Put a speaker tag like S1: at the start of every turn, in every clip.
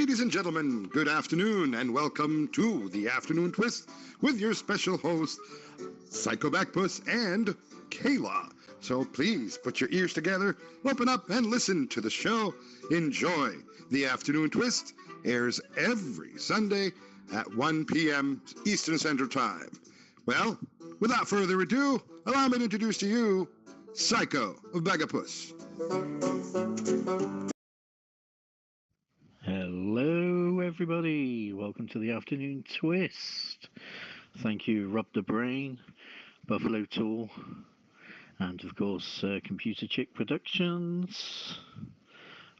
S1: Ladies and gentlemen, good afternoon and welcome to the Afternoon Twist with your special host, Psycho Backpuss and Kayla. So please put your ears together, open up and listen to the show. Enjoy. The Afternoon Twist airs every Sunday at 1 p.m. Eastern Standard Time. Well, without further ado, allow me to introduce to you Psycho Backpuss.
S2: Hello, everybody. Welcome to the Afternoon Twist. Thank you, Rob the Brain, Buffalo Tool, and of course, Computer Chick Productions.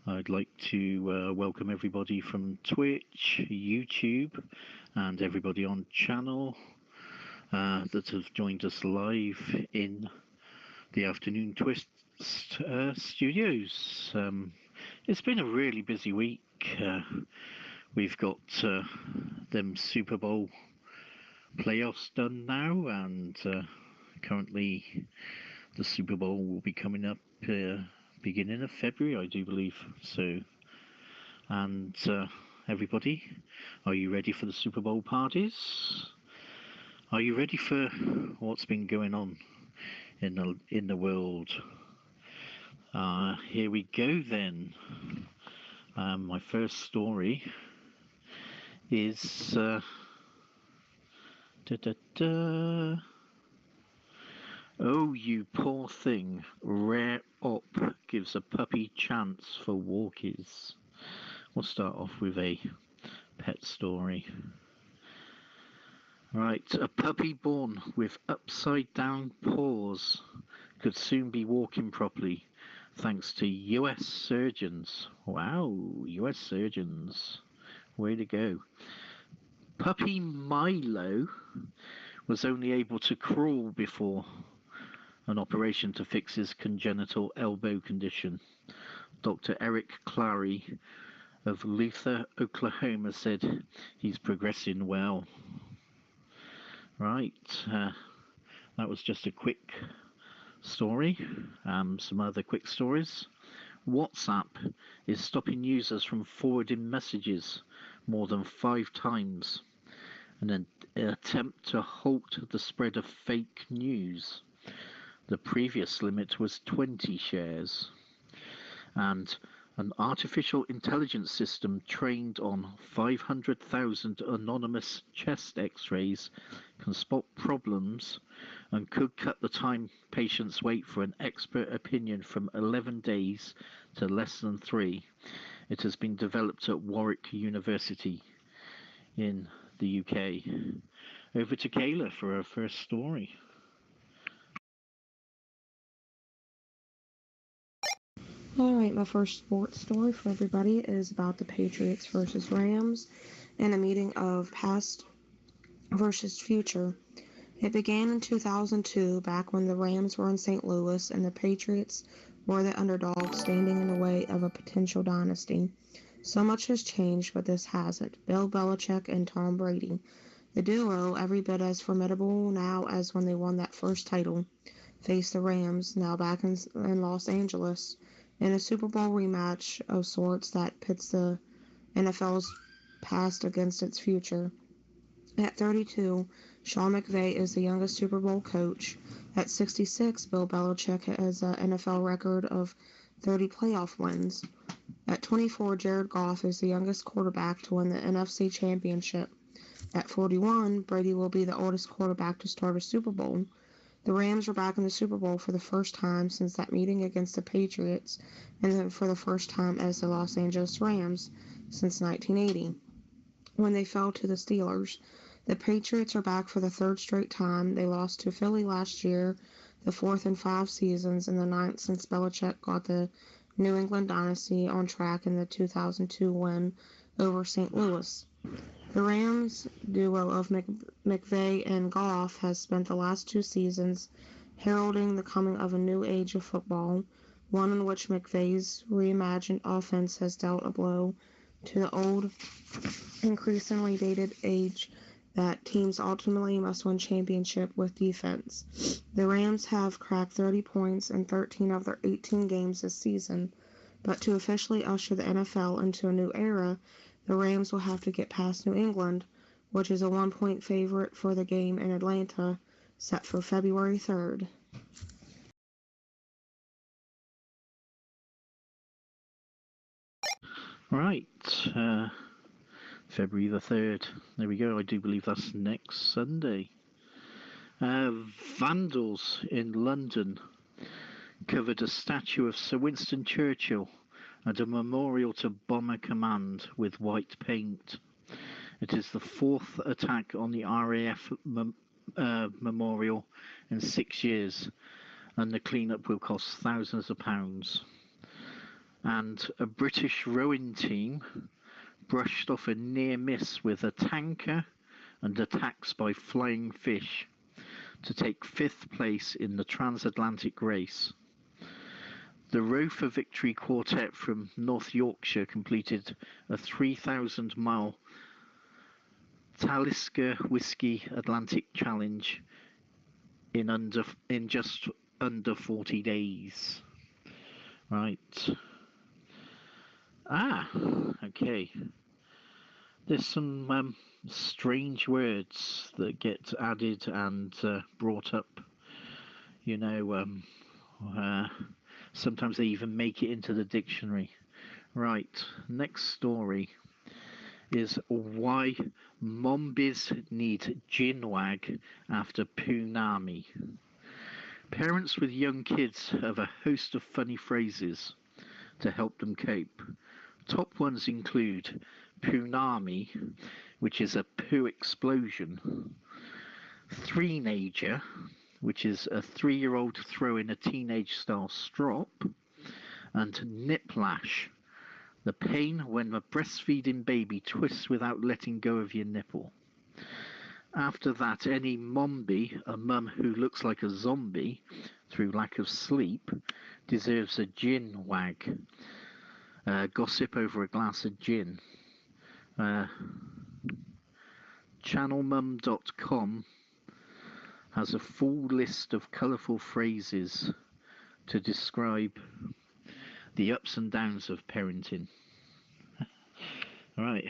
S2: I'd like to welcome everybody from Twitch, YouTube, and everybody on channel that have joined us live in the Afternoon Twist studios. It's been a really busy week. We've got them Super Bowl playoffs done now, and currently the Super Bowl will be coming up beginning of February, I do believe. So, and everybody, are you ready for the Super Bowl parties? Are you ready for what's been going on in the world? Here we go then. My first story is oh, you poor thing, rare op gives a puppy chance for walkies. We'll start off with a pet story. Right, a puppy born with upside down paws could soon be walking properly thanks to US surgeons. Wow, US surgeons. Way to go. Puppy Milo was only able to crawl before an operation to fix his congenital elbow condition. Dr. Eric Clary of Luther, Oklahoma said he's progressing well. Right, that was just a quick story. Some other quick stories. WhatsApp is stopping users from forwarding messages more than 5 times in an attempt to halt the spread of fake news. The previous limit was 20 shares. And an artificial intelligence system trained on 500,000 anonymous chest x-rays can spot problems and could cut the time patients wait for an expert opinion from 11 days to less than 3. It has been developed at Warwick University in the UK. Over to Kayla for her first story.
S3: Alright, my first sports story for everybody is about the Patriots versus Rams and a meeting of past versus future. It began in 2002, back when the Rams were in St. Louis and the Patriots were the underdog standing in the way of a potential dynasty. So much has changed, but this hasn't. Bill Belichick and Tom Brady. The duo, every bit as formidable now as when they won that first title, face the Rams, now back in Los Angeles, in a Super Bowl rematch of sorts that pits the NFL's past against its future. At 32, Sean McVay is the youngest Super Bowl coach. At 66, Bill Belichick has an NFL record of 30 playoff wins. At 24, Jared Goff is the youngest quarterback to win the NFC Championship. At 41, Brady will be the oldest quarterback to start a Super Bowl. The Rams are back in the Super Bowl for the first time since that meeting against the Patriots, and then for the first time as the Los Angeles Rams since 1980, when they fell to the Steelers. The Patriots are back for the 3rd straight time. They lost to Philly last year, the 4th in 5 seasons, and the 9th since Belichick got the New England dynasty on track in the 2002 win over St. Louis. The Rams duo of McVay and Goff has spent the last 2 seasons heralding the coming of a new age of football, one in which McVay's reimagined offense has dealt a blow to the old, increasingly dated age that teams ultimately must win championship with defense. The Rams have cracked 30 points in 13 of their 18 games this season, but to officially usher the NFL into a new era, The Rams will have to get past New England, which is a 1-point favorite for the game in Atlanta, set for February 3rd.
S2: Right, February the 3rd. There we go. I do believe that's next Sunday. Vandals in London covered a statue of Sir Winston Churchill and a memorial to Bomber Command with white paint. It is the fourth attack on the RAF memorial in 6 years, and the cleanup will cost thousands of pounds. And a British rowing team brushed off a near miss with a tanker and attacks by flying fish to take 5th place in the transatlantic race. The Row for Victory quartet from North Yorkshire completed a 3,000-mile Talisker Whiskey Atlantic Challenge in just under 40 days. Right. Okay. There's some strange words that get added and brought up. Sometimes they even make it into the dictionary. Right, next story is why Mombies need ginwag after Poonami. Parents with young kids have a host of funny phrases to help them cope. Top ones include Poonami, which is a poo explosion, Three-nager, which is a 3-year-old throwing a teenage-style strop, and Niplash, the pain when a breastfeeding baby twists without letting go of your nipple. After that, any mombi, a mum who looks like a zombie through lack of sleep, deserves a gin wag. Gossip over a glass of gin. Channelmum.com has a full list of colourful phrases to describe the ups and downs of parenting. All right,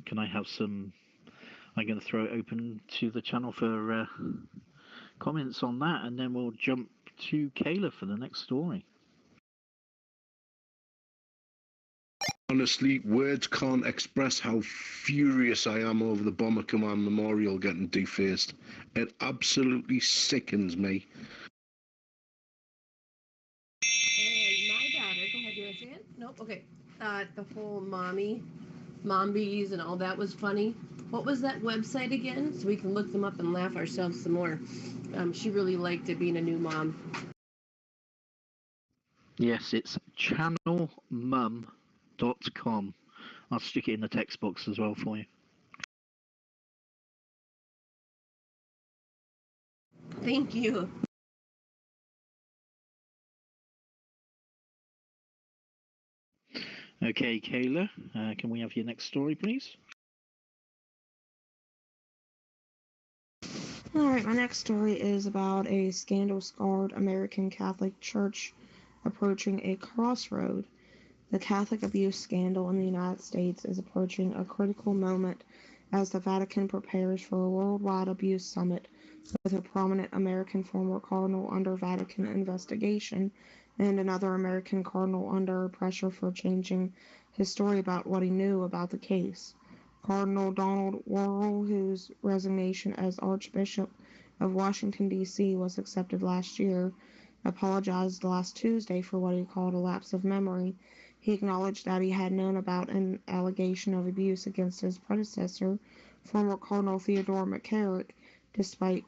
S2: can I have some? I'm going to throw it open to the channel for comments on that, and then we'll jump to Kayla for the next story.
S4: Honestly, words can't express how furious I am over the Bomber Command Memorial getting defaced. It absolutely sickens me.
S5: And my daughter, go ahead, you want to say it? Nope, okay. The whole mombies and all that was funny. What was that website again? So we can look them up and laugh ourselves some more. She really liked it being a new mom.
S2: Yes, it's channelmum.com. I'll stick it in the text box as well for you.
S5: Thank you.
S2: Okay, Kayla, can we have your next story, please?
S3: Alright, my next story is about a scandal-scarred American Catholic Church approaching a crossroad. The Catholic abuse scandal in the United States is approaching a critical moment as the Vatican prepares for a worldwide abuse summit with a prominent American former cardinal under Vatican investigation and another American cardinal under pressure for changing his story about what he knew about the case. Cardinal Donald Worrell, whose resignation as Archbishop of Washington, D.C. was accepted last year, apologized last Tuesday for what he called a lapse of memory. He acknowledged that he had known about an allegation of abuse against his predecessor, former Cardinal Theodore McCarrick, despite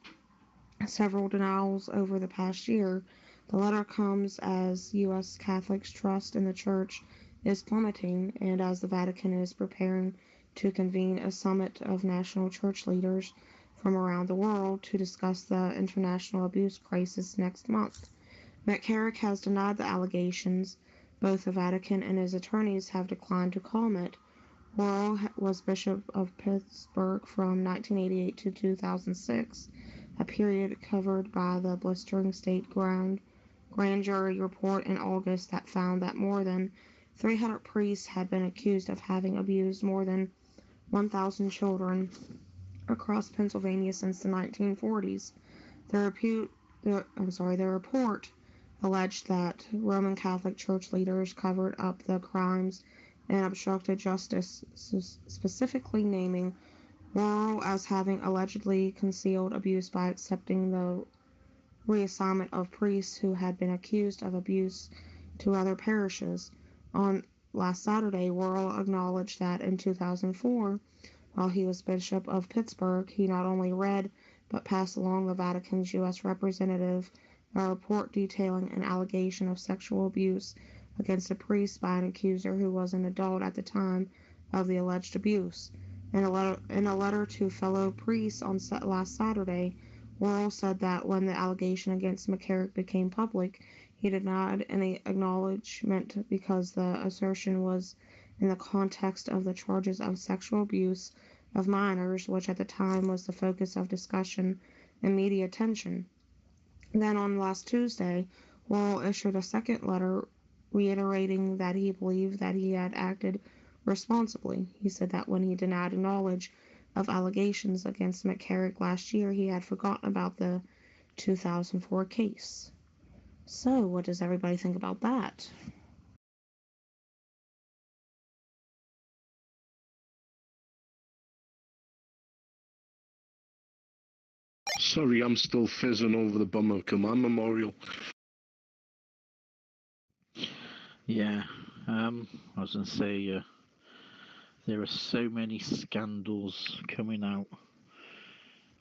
S3: several denials over the past year. The letter comes as U.S. Catholics' trust in the Church is plummeting, and as the Vatican is preparing to convene a summit of national church leaders from around the world to discuss the international abuse crisis next month. McCarrick has denied the allegations. Both the Vatican and his attorneys have declined to comment. Worrell was Bishop of Pittsburgh from 1988 to 2006, a period covered by the blistering state grand jury report in August that found that more than 300 priests had been accused of having abused more than 1,000 children across Pennsylvania since the 1940s. The report alleged that Roman Catholic Church leaders covered up the crimes and obstructed justice, specifically naming Worrell as having allegedly concealed abuse by accepting the reassignment of priests who had been accused of abuse to other parishes. On last Saturday, Worrell acknowledged that in 2004, while he was Bishop of Pittsburgh, he not only read but passed along the Vatican's U.S. representative a report detailing an allegation of sexual abuse against a priest by an accuser who was an adult at the time of the alleged abuse. In a letter to fellow priests on last Saturday, Worrell said that when the allegation against McCarrick became public, he denied any acknowledgement because the assertion was in the context of the charges of sexual abuse of minors, which at the time was the focus of discussion and media attention. Then on last Tuesday, Worrell issued a second letter reiterating that he believed that he had acted responsibly. He said that when he denied knowledge of allegations against McCarrick last year, he had forgotten about the 2004 case. So, what does everybody think about that?
S4: Sorry, I'm still fizzing over the Bummer Command Memorial.
S2: Yeah, I was going to say, there are so many scandals coming out.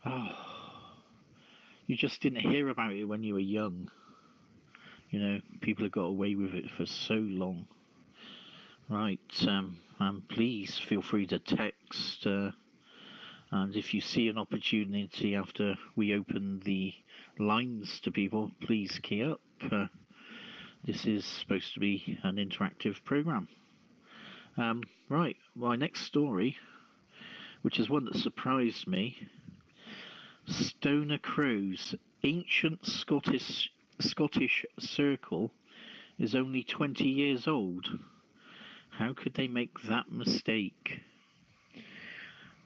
S2: Oh, you just didn't hear about it when you were young. You know, people have got away with it for so long. Right, please feel free to text, and if you see an opportunity after we open the lines to people, please key up. This is supposed to be an interactive program. Right, my next story, which is one that surprised me. Stoner Crow's ancient Scottish circle is only 20 years old. How could they make that mistake?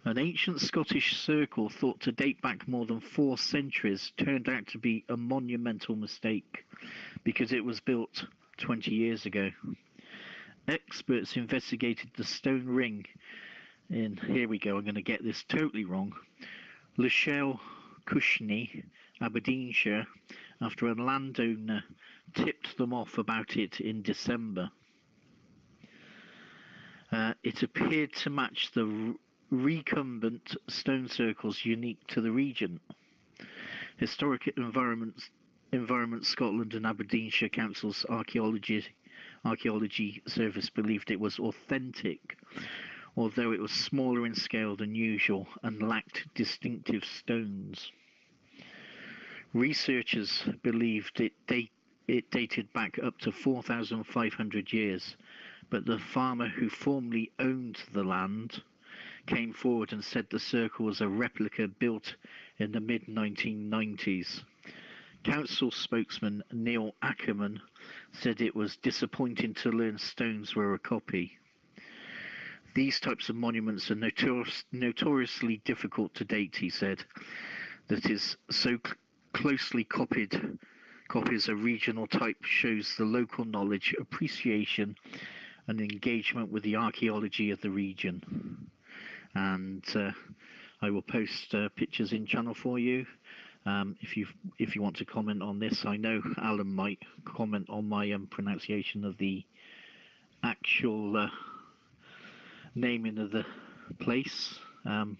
S2: An ancient Scottish circle thought to date back more than 4 centuries turned out to be a monumental mistake because it was built 20 years ago. Experts investigated the stone ring in, here we go, I'm going to get this totally wrong, Lachelle Cushney, Aberdeenshire, after a landowner tipped them off about it in December. It appeared to match the recumbent stone circles unique to the region. Historic Environment Scotland and Aberdeenshire Council's Archaeology Service believed it was authentic, although it was smaller in scale than usual and lacked distinctive stones. Researchers believed it dated back up to 4,500 years, but the farmer who formerly owned the land came forward and said the circle was a replica built in the mid-1990s. Council spokesman Neil Ackerman said it was disappointing to learn stones were a copy. These types of monuments are notoriously difficult to date, he said. That is, so closely copies a regional type shows the local knowledge, appreciation and engagement with the archaeology of the region. And I will post pictures in channel for you. If you want to comment on this, I know Alan might comment on my pronunciation of the actual naming of the place. Other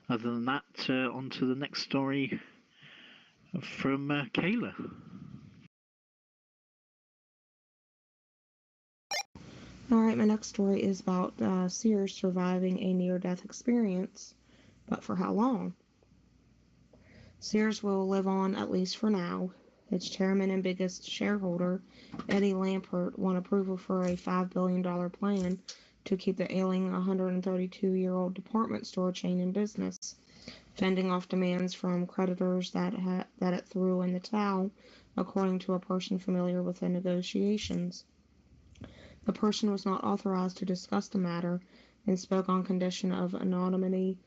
S2: than that, on to the next story from Kayla.
S3: Alright, my next story is about Sears surviving a near-death experience, but for how long? Sears will live on at least for now. Its chairman and biggest shareholder, Eddie Lampert, won approval for a $5 billion plan to keep the ailing 132-year-old department store chain in business. fending off demands from creditors that it threw in the towel, according to a person familiar with the negotiations. The person was not authorized to discuss the matter and spoke on condition of anonymity.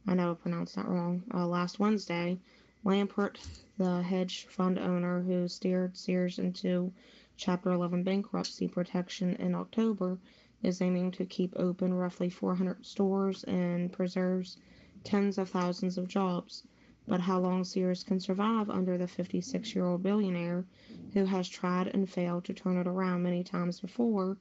S3: I know I pronounced that wrong. Last Wednesday, Lampert, the hedge fund owner who steered Sears into Chapter 11 bankruptcy protection in October, is aiming to keep open roughly 400 stores and preserves tens of thousands of jobs. But how long Sears can survive under the 56-year-old billionaire, who has tried and failed to turn it around many times before,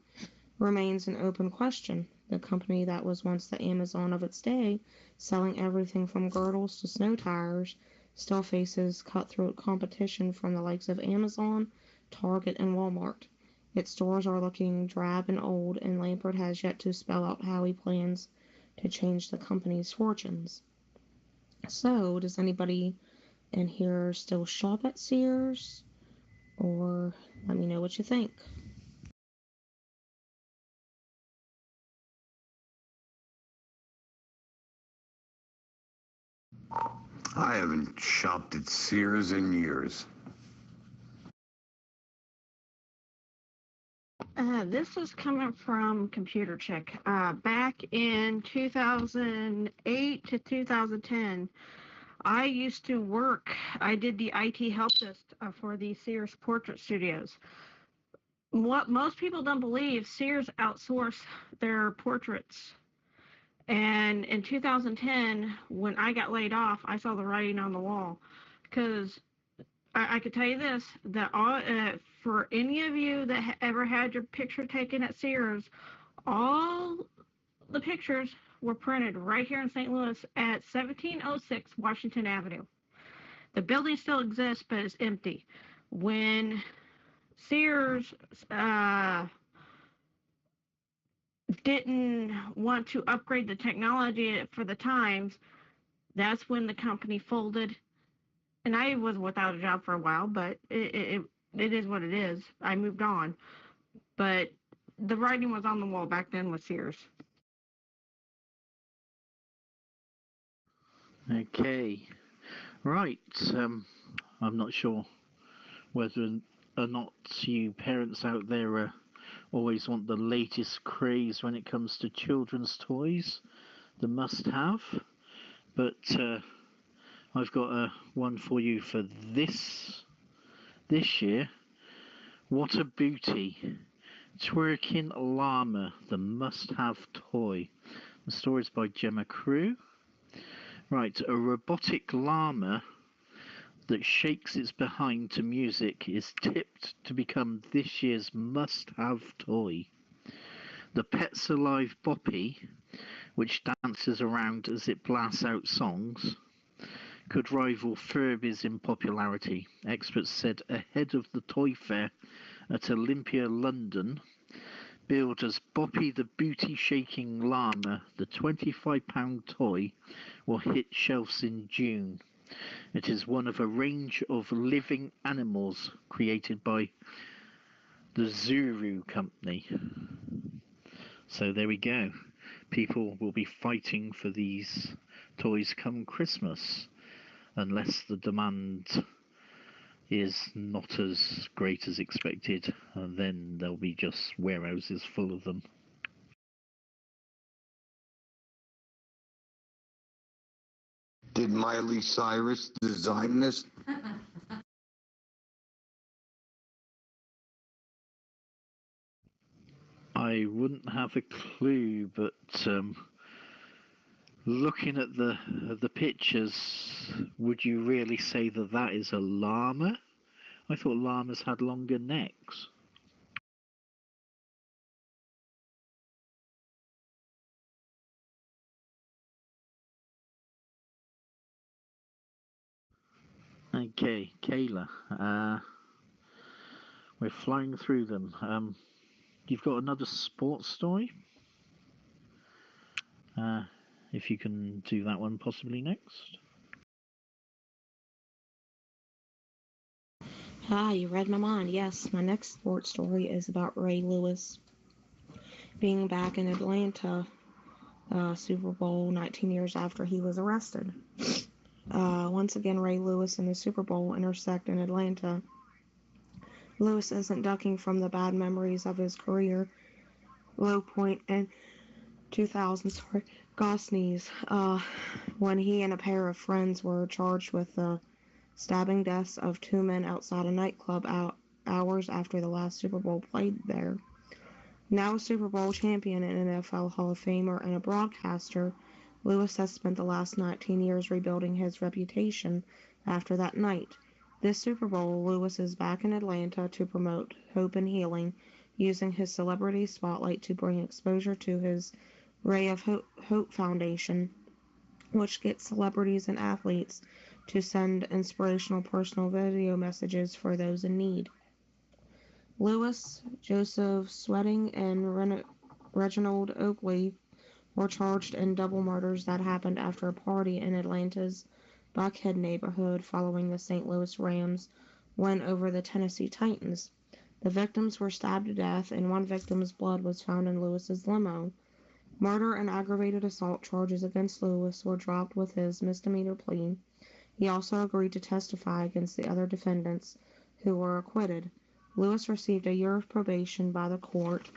S3: remains an open question. The company that was once the Amazon of its day, selling everything from girdles to snow tires, still faces cutthroat competition from the likes of Amazon, Target, and Walmart. Its stores are looking drab and old, and Lampert has yet to spell out how he plans to change the company's fortunes. So, does anybody in here still shop at Sears? Or let me know what you think.
S1: I haven't shopped at Sears in years.
S6: This is coming from Computer Check. Back in 2008 to 2010, I used to work. I did the IT help desk for the Sears Portrait Studios. What most people don't believe, Sears outsourced their portraits. And in 2010, when I got laid off, I saw the writing on the wall. Because I could tell you this, that for any of you that ever had your picture taken at Sears, all the pictures were printed right here in St. Louis at 1706 Washington Avenue. The building still exists, but it's empty. When Sears didn't want to upgrade the technology for the times, that's when the company folded. And I was without a job for a while, but it is what it is. I moved on. But the writing was on the wall back then with Sears.
S2: Okay, right. I'm not sure whether or not you parents out there always want the latest craze when it comes to children's toys, the must-have. But I've got one for you for this year. What a booty! Twerking llama, the must-have toy. The story's by Gemma Crew. Right, a robotic llama that shakes its behind to music is tipped to become this year's must-have toy. The Pets Alive Boppy, which dances around as it blasts out songs, could rival Furbies in popularity. Experts said ahead of the toy fair at Olympia, London, builders Boppy the booty-shaking llama, the £25 toy, will hit shelves in June. It is one of a range of living animals created by the Zuru company. So there we go. People will be fighting for these toys come Christmas, unless the demand is not as great as expected, and then there'll be just warehouses full of them.
S1: Did Miley Cyrus design this?
S2: I wouldn't have a clue, but looking at the pictures, would you really say that that is a llama? I thought llamas had longer necks. Okay, Kayla, we're flying through them. You've got another sports story? If you can do that one possibly next.
S3: You read my mind. Yes, my next sports story is about Ray Lewis being back in Atlanta, Super Bowl 19 years after he was arrested. Once again, Ray Lewis and the Super Bowl intersect in Atlanta. Lewis isn't ducking from the bad memories of his career low point in 2000. Sorry, Gosney's, when he and a pair of friends were charged with the stabbing deaths of two men outside a nightclub hours after the last Super Bowl played there. Now a Super Bowl champion, an NFL Hall of Famer, and a broadcaster, Lewis has spent the last 19 years rebuilding his reputation after that night. This Super Bowl, Lewis is back in Atlanta to promote hope and healing, using his celebrity spotlight to bring exposure to his Ray of Hope Foundation, which gets celebrities and athletes to send inspirational personal video messages for those in need. Lewis, Joseph Sweating, and Reginald Oakley were charged in double murders that happened after a party in Atlanta's Buckhead neighborhood following the St. Louis Rams' win over the Tennessee Titans. The victims were stabbed to death, and one victim's blood was found in Lewis's limo. Murder and aggravated assault charges against Lewis were dropped with his misdemeanor plea. He also agreed to testify against the other defendants, who were acquitted. Lewis received a year of probation by the court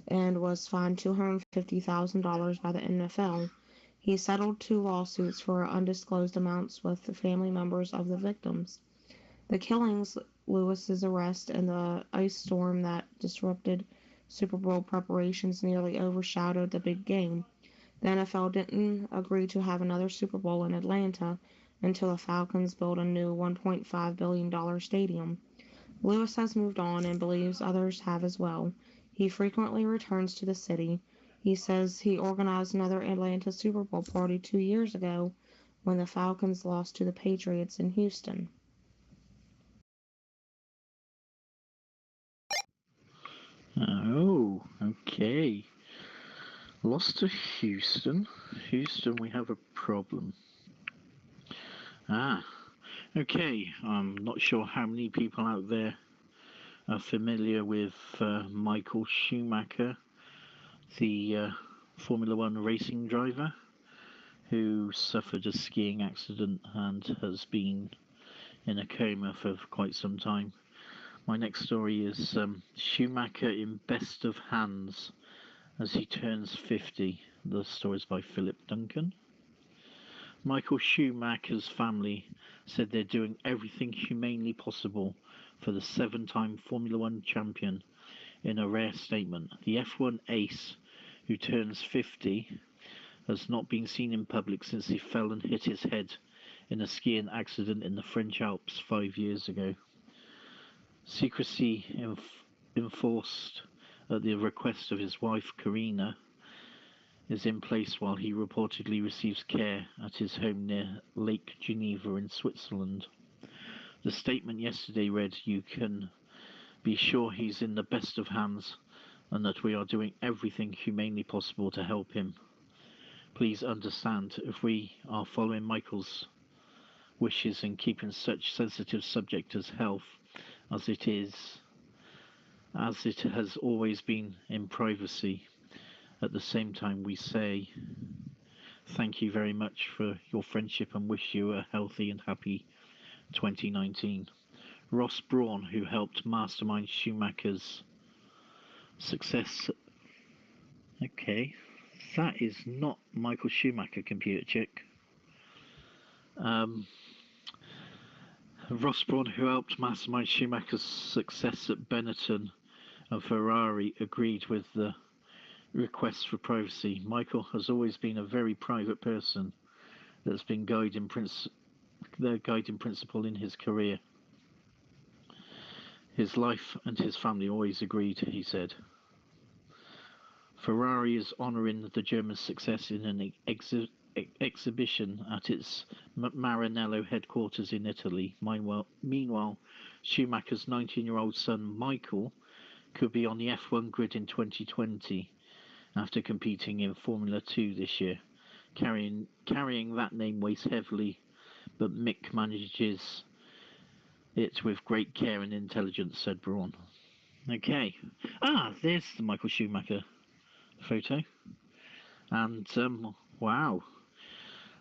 S3: and was fined $250,000 by the NFL. He settled two lawsuits for undisclosed amounts with the family members of the victims. The killings, Lewis's arrest, and the ice storm that disrupted Super Bowl preparations nearly overshadowed the big game. The NFL didn't agree to have another Super Bowl in Atlanta until the Falcons built a new $1.5 billion stadium. Lewis has moved on and believes others have as well. He frequently returns to the city. He says he organized another Atlanta Super Bowl party 2 years ago when the Falcons lost to the Patriots in Houston.
S2: Oh, okay. Lost to Houston. Houston, we have a problem. Okay. I'm not sure how many people out there are familiar with Michael Schumacher, the Formula One racing driver who suffered a skiing accident and has been in a coma for quite some time. My next story is Schumacher in best of hands as he turns 50. The story is by Philip Duncan. Michael Schumacher's family said they're doing everything humanely possible for the seven-time Formula One champion in a rare statement. The F1 ace, who turns 50, has not been seen in public since he fell and hit his head in a skiing accident in the French Alps 5 years ago. Secrecy enforced at the request of his wife Karina is in place while he reportedly receives care at his home near Lake Geneva in Switzerland. The statement yesterday read, "You can be sure he's in the best of hands and that we are doing everything humanely possible to help him. Please understand, if we are following Michael's wishes and keeping such sensitive subject as health as it has always been in privacy, at the same time we say thank you very much for your friendship and wish you a healthy and happy 2019. Ross Brawn, who helped mastermind Schumacher's success." Okay, that is not Michael Schumacher, computer chick. Ross Brawn, who helped mastermind Schumacher's success at Benetton and Ferrari, agreed with the request for privacy. Michael has always been a very private person that's been the guiding principle in his career. His life and his family always agreed, he said. Ferrari is honouring the German success in an exhibition at its Maranello headquarters in Italy. Meanwhile, Schumacher's 19-year-old son Michael could be on the F1 grid in 2020 after competing in Formula 2 this year. Carrying that name weighs heavily, but Mick manages it with great care and intelligence, said Braun. Okay. There's the Michael Schumacher photo. And, wow.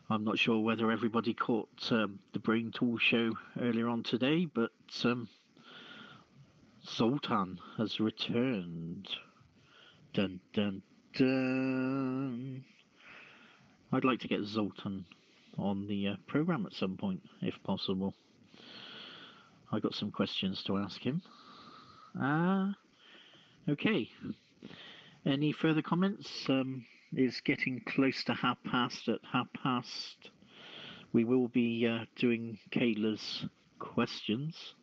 S2: I'm not sure whether everybody caught the Brain Tool show earlier on today, but Zoltan has returned. Dun dun dun. I'd like to get Zoltan on the program at some point, if possible. I got some questions to ask him. Okay. Any further comments? It's getting close to half past. At half past, we will be doing Kayla's questions,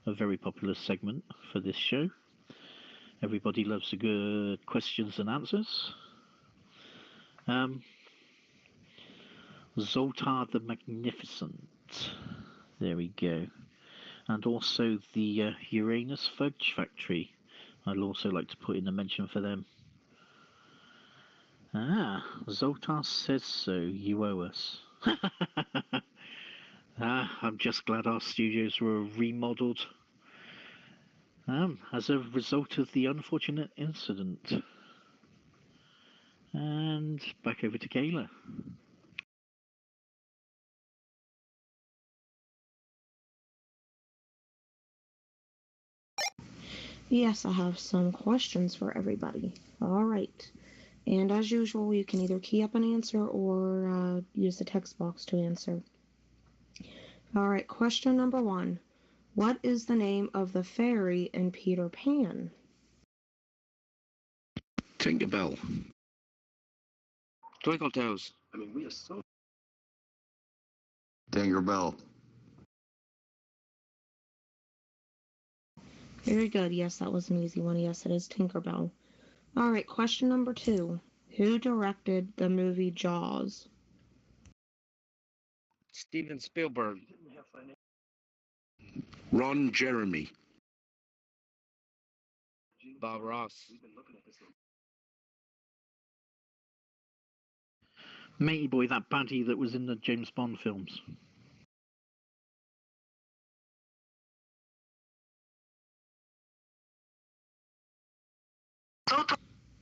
S2: a very popular segment for this show. Everybody loves a good questions and answers. Zoltar the Magnificent. There we go. And also the Uranus Fudge Factory. I'd also like to put in a mention for them. Zoltar says so. You owe us. I'm just glad our studios were remodeled as a result of the unfortunate incident. And back over to Kayla.
S3: Yes, I have some questions for everybody. All right. And as usual, you can either key up an answer or use the text box to answer. All right, question number 1. What is the name of the fairy in Peter Pan?
S4: Tinkerbell.
S7: Twinkle Toes.
S1: Tinkerbell.
S3: Very good. Yes, that was an easy one. Yes, it is Tinkerbell. All right, question number 2. Who directed the movie Jaws?
S7: Steven Spielberg.
S4: Ron Jeremy.
S7: Bob Ross.
S2: Matey Boy, that baddie that was in the James Bond films.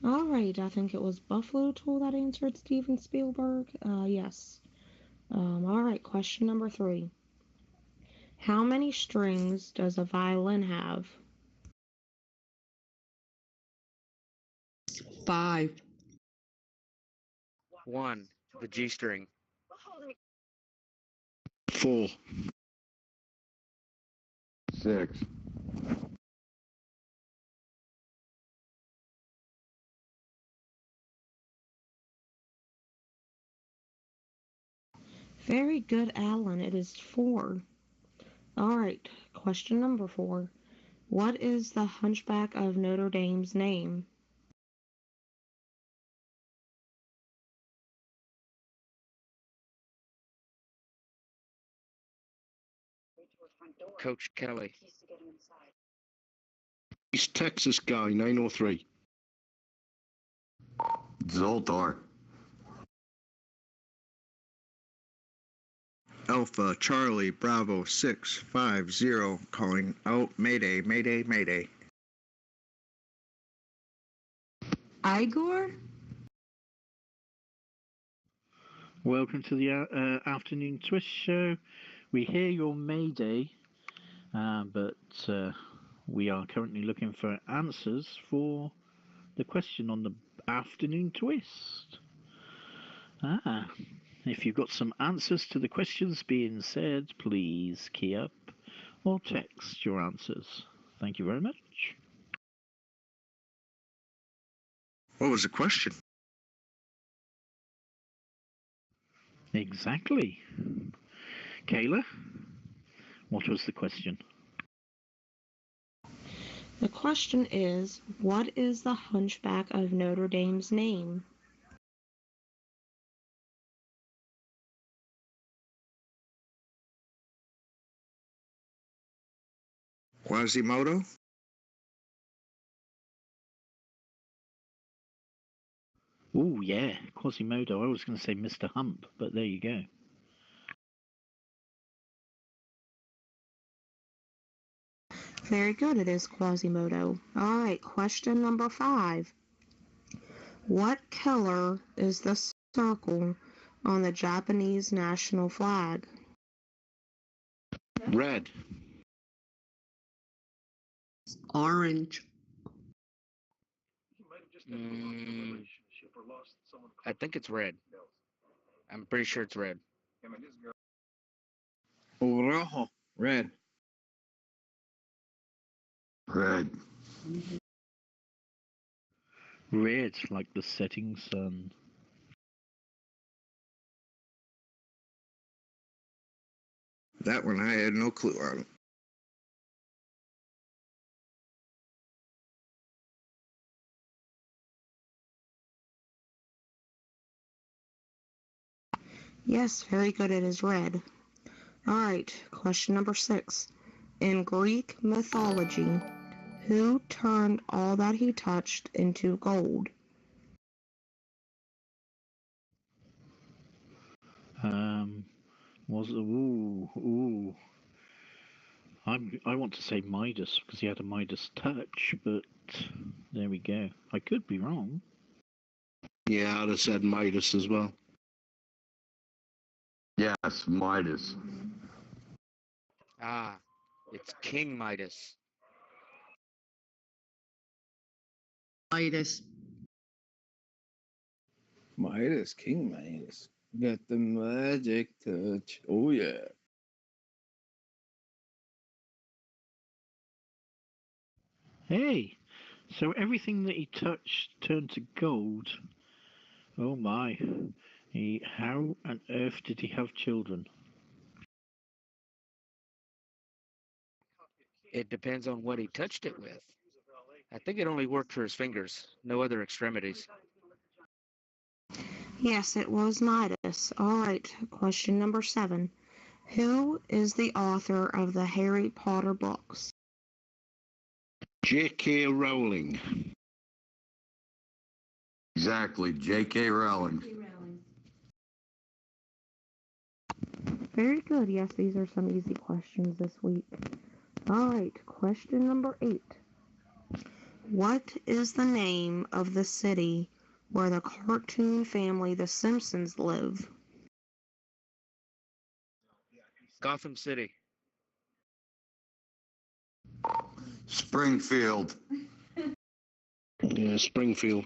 S3: All right, I think it was Buffalo Tool that answered Steven Spielberg. Yes. All right, question number 3. How many strings does a violin have?
S8: 5.
S7: 1. The G string.
S4: 4.
S1: 6.
S3: Very good, Alan. It is 4. All right, question number 4. What is the Hunchback of Notre Dame's name?
S7: Coach Kelly.
S4: East Texas guy, 903.
S1: Zoltar.
S9: Alpha Charlie Bravo 650 calling out Mayday, Mayday, Mayday.
S8: Igor?
S2: Welcome to the afternoon twist show. We hear your Mayday, but we are currently looking for answers for the question on the afternoon twist. If you've got some answers to the questions being said, please key up or text your answers. Thank you very much.
S9: What was the question?
S2: Exactly. Kayla, what was the question?
S3: The question is, what is the Hunchback of Notre Dame's name?
S9: Quasimodo?
S2: Oh, yeah, Quasimodo. I was going to say Mr. Hump, but there you go.
S3: Very good, it is Quasimodo. All right, question number 5. What color is the circle on the Japanese national flag?
S4: Red.
S8: Orange.
S7: I think it's red. I'm pretty sure it's red.
S9: Rojo. Red.
S1: Red.
S2: Red, like the setting sun.
S9: That one I had no clue on.
S3: Yes, very good. It is red. All right, question number 6. In Greek mythology, who turned all that he touched into gold?
S2: Was I want to say Midas because he had a Midas touch, but there we go. I could be wrong.
S4: Yeah, I'd have said Midas as well.
S1: Yes, Midas.
S7: Ah, it's King Midas.
S8: Midas.
S10: Midas, King Midas. Got the magic touch. Oh, yeah.
S2: Hey, so everything that he touched turned to gold. Oh my. How on earth did he have children?
S7: It depends on what he touched it with. I think it only worked for his fingers, no other extremities.
S3: Yes, it was Midas. All right, question number 7. Who is the author of the Harry Potter books?
S4: J.K. Rowling.
S1: Exactly, J.K. Rowling.
S3: Very good. Yes, these are some easy questions this week. All right, question number 8. What is the name of the city where the cartoon family The Simpsons live?
S7: Gotham City.
S1: Springfield.
S4: Yeah, Springfield.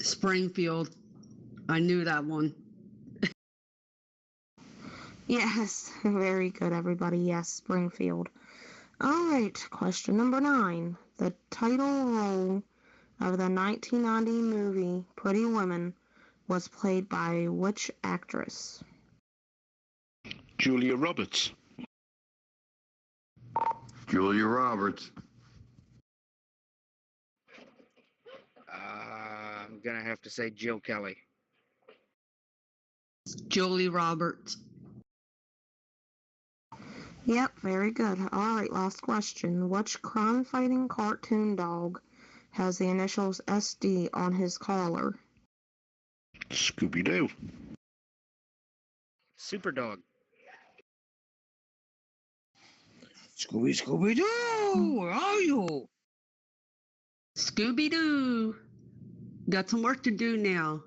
S8: Springfield. I knew that one.
S3: Yes, very good, everybody. Yes, Springfield. All right, question number 9. The title role of the 1990 movie Pretty Woman was played by which actress?
S4: Julia Roberts.
S1: Julia Roberts.
S7: I'm gonna have to say Jill Kelly.
S8: Julie Roberts.
S3: Yep, very good. All right, last question. Which crime-fighting cartoon dog has the initials SD on his collar?
S4: Scooby-Doo.
S7: Superdog.
S10: Scooby-Doo! Where are you?
S8: Scooby-Doo. Got some work to do now.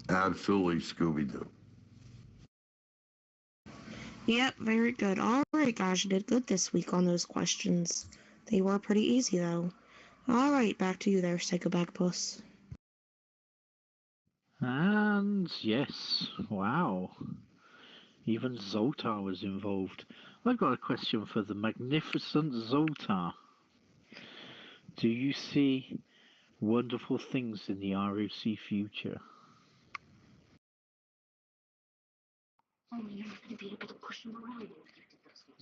S1: Absolutely, Scooby-Doo.
S3: Yep, very good. All right, guys, you did good this week on those questions. They were pretty easy, though. All right, back to you there, Psychoback Puss.
S2: And yes, wow. Even Zoltar was involved. I've got a question for the magnificent Zoltar. Do you see wonderful things in the ROC future?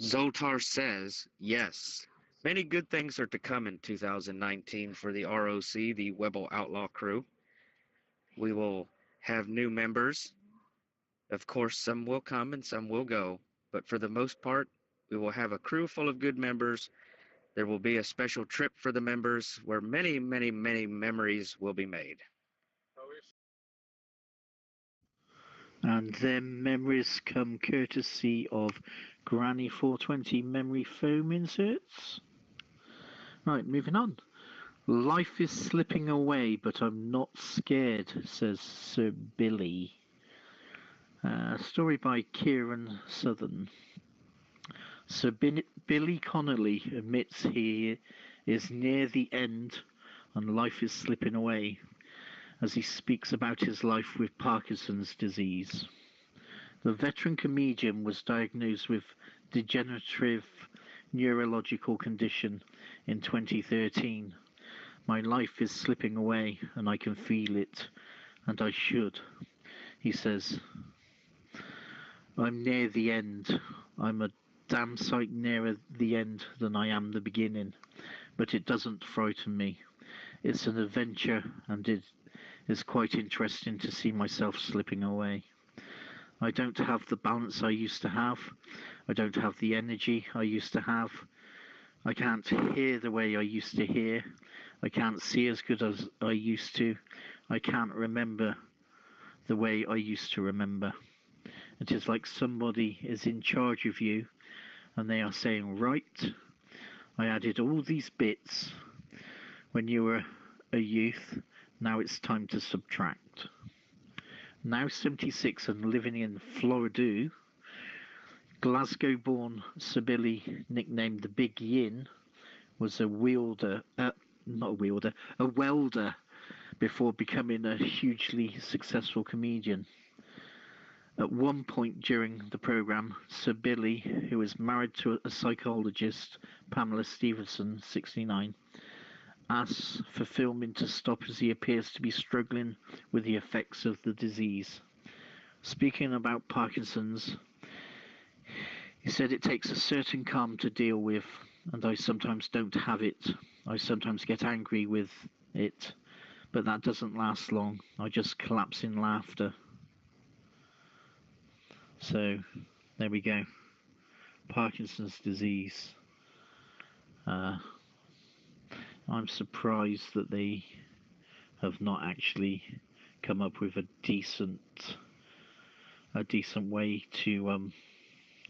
S7: Zoltar says yes. Many good things are to come in 2019 for the ROC, the Webble Outlaw crew. We will have new members. Of course, some will come and some will go, but for the most part, we will have a crew full of good members. There will be a special trip for the members where many, many, many memories will be made.
S2: And then memories come courtesy of Granny 420 memory foam inserts. Right, moving on. Life is slipping away, but I'm not scared, says Sir Billy. Story by Kieran Southern. Sir Billy Connolly admits he is near the end and life is slipping away as he speaks about his life with Parkinson's disease. The veteran comedian was diagnosed with degenerative neurological condition in 2013. My life is slipping away and I can feel it, and I should, he says. I'm near the end. I'm a damn sight nearer the end than I am the beginning, but it doesn't frighten me. It's an adventure, and it is quite interesting to see myself slipping away. I don't have the balance I used to have. I don't have the energy I used to have. I can't hear the way I used to hear. I can't see as good as I used to. I can't remember the way I used to remember. It is like somebody is in charge of you and they are saying, right, I added all these bits when you were a youth, now it's time to subtract. Now 76 and living in Florida, Glasgow-born Sir Billy, nicknamed the Big Yin, was a welder before becoming a hugely successful comedian. At one point during the programme, Sir Billy, who is married to a psychologist, Pamela Stevenson, 69, asks for filming to stop as he appears to be struggling with the effects of the disease. Speaking about Parkinson's, he said it takes a certain calm to deal with, and I sometimes don't have it. I sometimes get angry with it, but that doesn't last long. I just collapse in laughter. So, there we go. Parkinson's disease. I'm surprised that they have not actually come up with a decent way to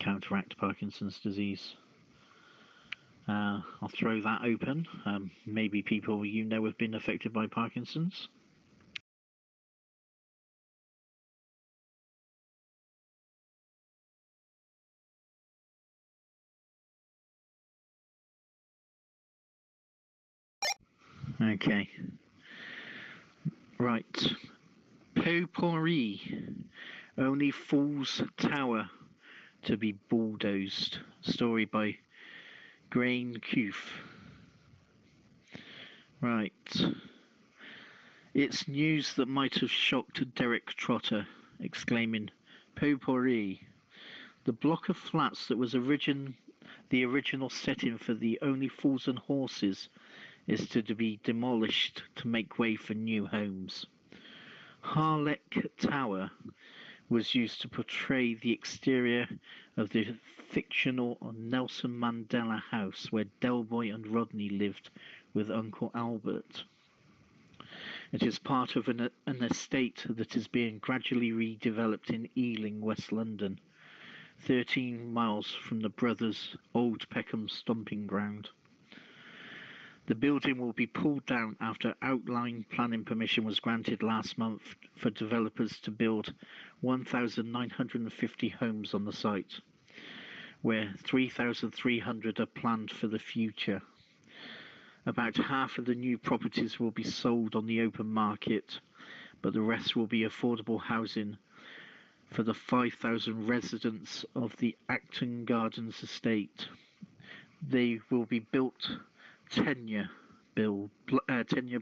S2: counteract Parkinson's disease. I'll throw that open. Maybe people you know have been affected by Parkinson's. Okay. Right. Potpourri. Only Fool's Tower to be bulldozed. Story by Grain Coof. Right. It's news that might have shocked Derek Trotter, exclaiming, Potpourri. The block of flats that was the original setting for the Only Fools and Horses is to be demolished to make way for new homes. Harlech Tower was used to portray the exterior of the fictional Nelson Mandela house where Delboy and Rodney lived with Uncle Albert. It is part of an estate that is being gradually redeveloped in Ealing, West London, 13 miles from the brothers' Old Peckham stomping ground. The building will be pulled down after outline planning permission was granted last month for developers to build 1,950 homes on the site, where 3,300 are planned for the future. About half of the new properties will be sold on the open market, but the rest will be affordable housing for the 5,000 residents of the Acton Gardens estate. They will be built tenure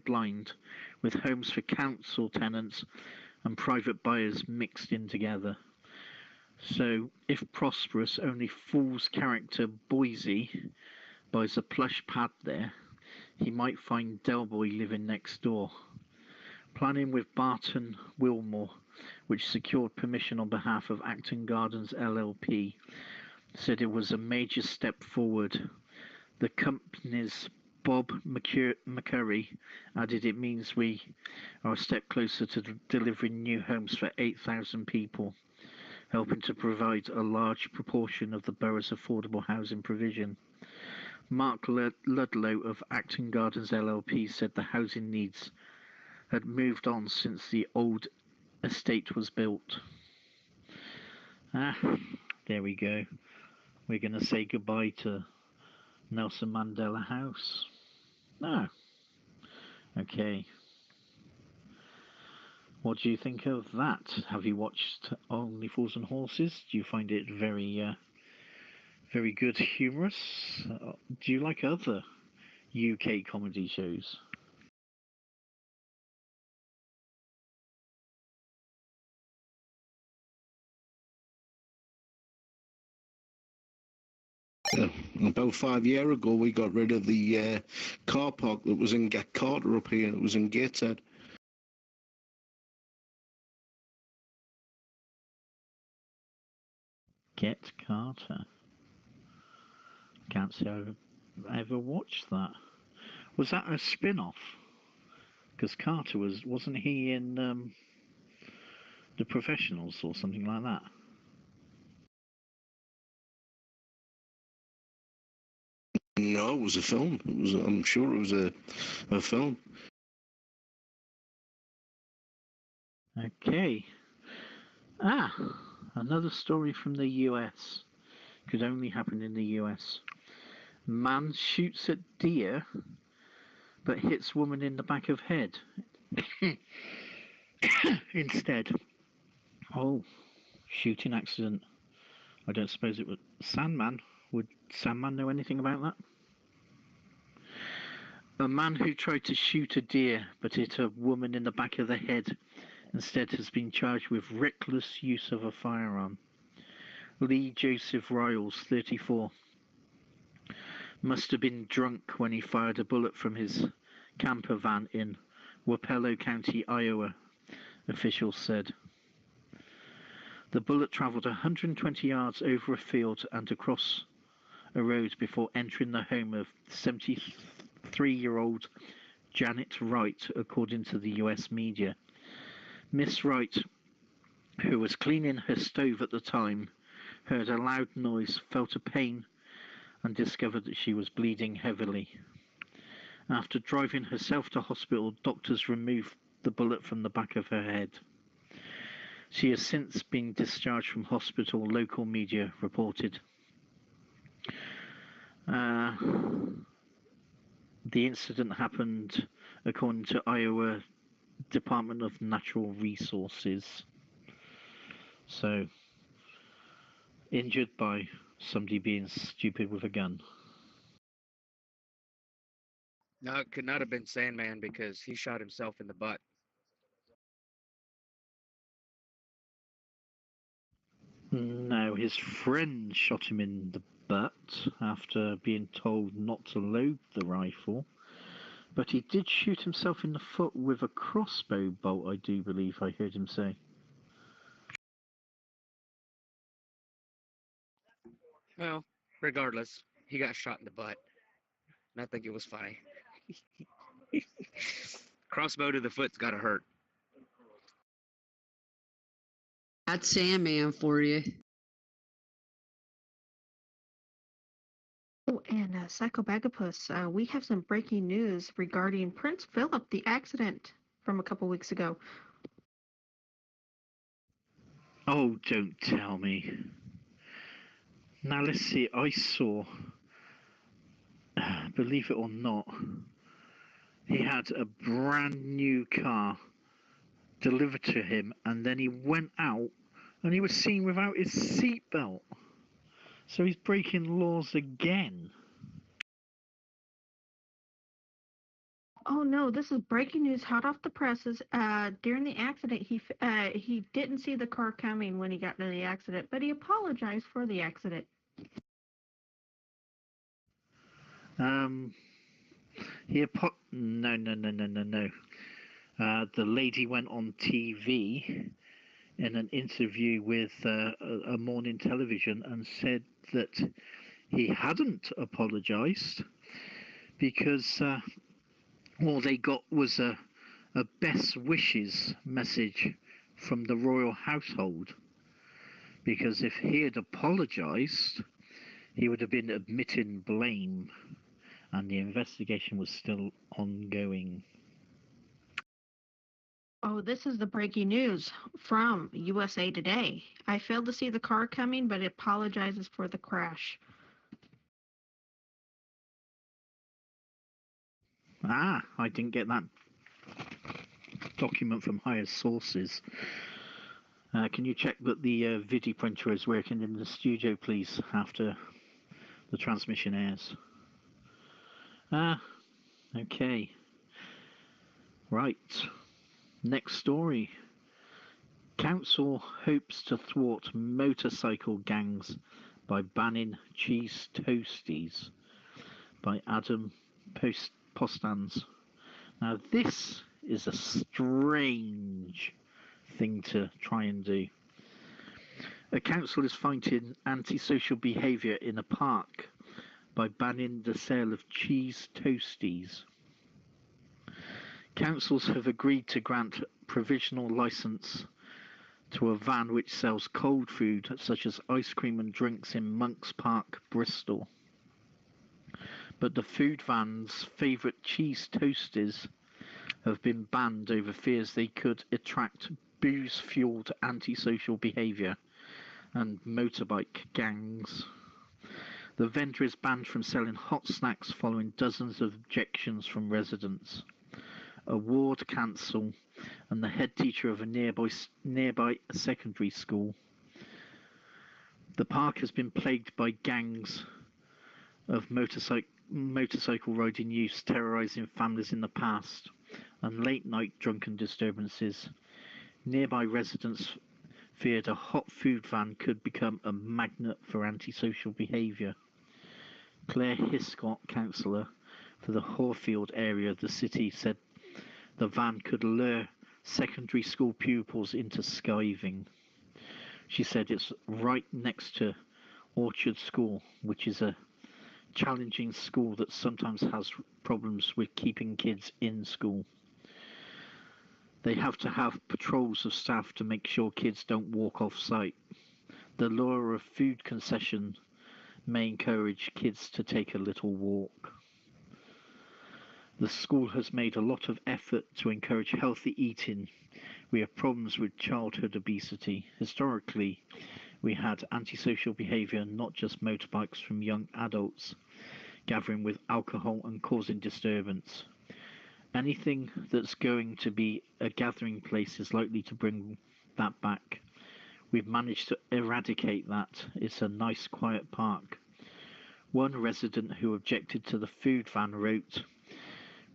S2: blind, with homes for council tenants and private buyers mixed in together. So, if prosperous, Only Fool's character Boise buys a plush pad there, he might find Delboy living next door. Planning with Barton Wilmore, which secured permission on behalf of Acton Gardens LLP, said it was a major step forward. The company's Bob McCurry added it means we are a step closer to delivering new homes for 8,000 people, helping to provide a large proportion of the borough's affordable housing provision. Mark Ludlow of Acton Gardens LLP said the housing needs had moved on since the old estate was built. There we go. We're going to say goodbye to Nelson Mandela House. Okay. What do you think of that? Have you watched Only Fools and Horses? Do you find it very good, humorous? Do you like other UK comedy shows?
S4: About 5 years ago, we got rid of the car park that was in Get Carter up here. It was in Gateshead.
S2: Get Carter. Can't say I've ever watched that. Was that a spin-off? Because Carter wasn't he in The Professionals or something like that?
S4: No, it was a film. I'm sure it was a film.
S2: Okay. Another story from the US. Could only happen in the US. Man shoots at deer, but hits woman in the back of head instead. Oh, shooting accident. I don't suppose it was Sandman. Would Sandman know anything about that? A man who tried to shoot a deer but hit a woman in the back of the head instead has been charged with reckless use of a firearm. Lee Joseph Riles, 34, must have been drunk when he fired a bullet from his camper van in Wapello County, Iowa, officials said. The bullet travelled 120 yards over a field and across a road before entering the home of 73-year-old Janet Wright, according to the US media. Miss Wright, who was cleaning her stove at the time, heard a loud noise, felt a pain, and discovered that she was bleeding heavily. After driving herself to hospital, doctors removed the bullet from the back of her head. She has since been discharged from hospital, local media reported. The incident happened according to Iowa Department of Natural Resources. So, injured by somebody being stupid with a gun.
S7: No, it could not have been Sandman because he shot himself in the butt.
S2: No, his friend shot him in the butt after being told not to load the rifle. But he did shoot himself in the foot with a crossbow bolt, I do believe I heard him say.
S7: Well, regardless, he got shot in the butt. And I think it was funny. Crossbow to the foot's gotta hurt.
S8: That's Sandman for you.
S6: Oh, and Psychobagapus, we have some breaking news regarding Prince Philip, the accident from a couple weeks ago.
S2: Oh, don't tell me. Now let's see, I saw, believe it or not, he had a brand new car delivered to him, and then he went out and he was seen without his seatbelt. So he's breaking laws again.
S6: Oh no, this is breaking news, hot off the presses. During the accident, he didn't see the car coming when he got into the accident, but he apologized for the accident.
S2: No. The lady went on TV in an interview with a morning television and said that he hadn't apologized because all they got was a best wishes message from the royal household, because if he had apologized, he would have been admitting blame. and the investigation was still ongoing.
S6: Oh, this is the breaking news from USA Today. I failed to see the car coming, but it apologizes for the crash.
S2: I didn't get that document from higher sources. Can you check that the video printer is working in the studio, please, after the transmission airs? Okay. Right. Next story. Council hopes to thwart motorcycle gangs by banning cheese toasties, by Adam Postans. Now this is a strange thing to try and do. A council is fighting antisocial behaviour in a park by banning the sale of cheese toasties. Councils have agreed to grant provisional licence to a van which sells cold food such as ice cream and drinks in Monks Park, Bristol. But the food van's favourite cheese toasties have been banned over fears they could attract booze-fuelled antisocial behaviour and motorbike gangs. The vendor is banned from selling hot snacks following dozens of objections from residents. A ward council and the head teacher of a nearby secondary school. The park has been plagued by gangs of motorcycle riding youths terrorising families in the past, and late-night drunken disturbances. Nearby residents feared a hot food van could become a magnet for antisocial behaviour. Claire Hiscott, councillor for the Horfield area of the city, said the van could lure secondary school pupils into skiving. She said it's right next to Orchard School, which is a challenging school that sometimes has problems with keeping kids in school. They have to have patrols of staff to make sure kids don't walk off site. The lure of food concession may encourage kids to take a little walk. The school has made a lot of effort to encourage healthy eating. We have problems with childhood obesity. Historically, we had antisocial behaviour, not just motorbikes from young adults gathering with alcohol and causing disturbance. Anything that's going to be a gathering place is likely to bring that back. We've managed to eradicate that. It's a nice quiet park. One resident who objected to the food van wrote,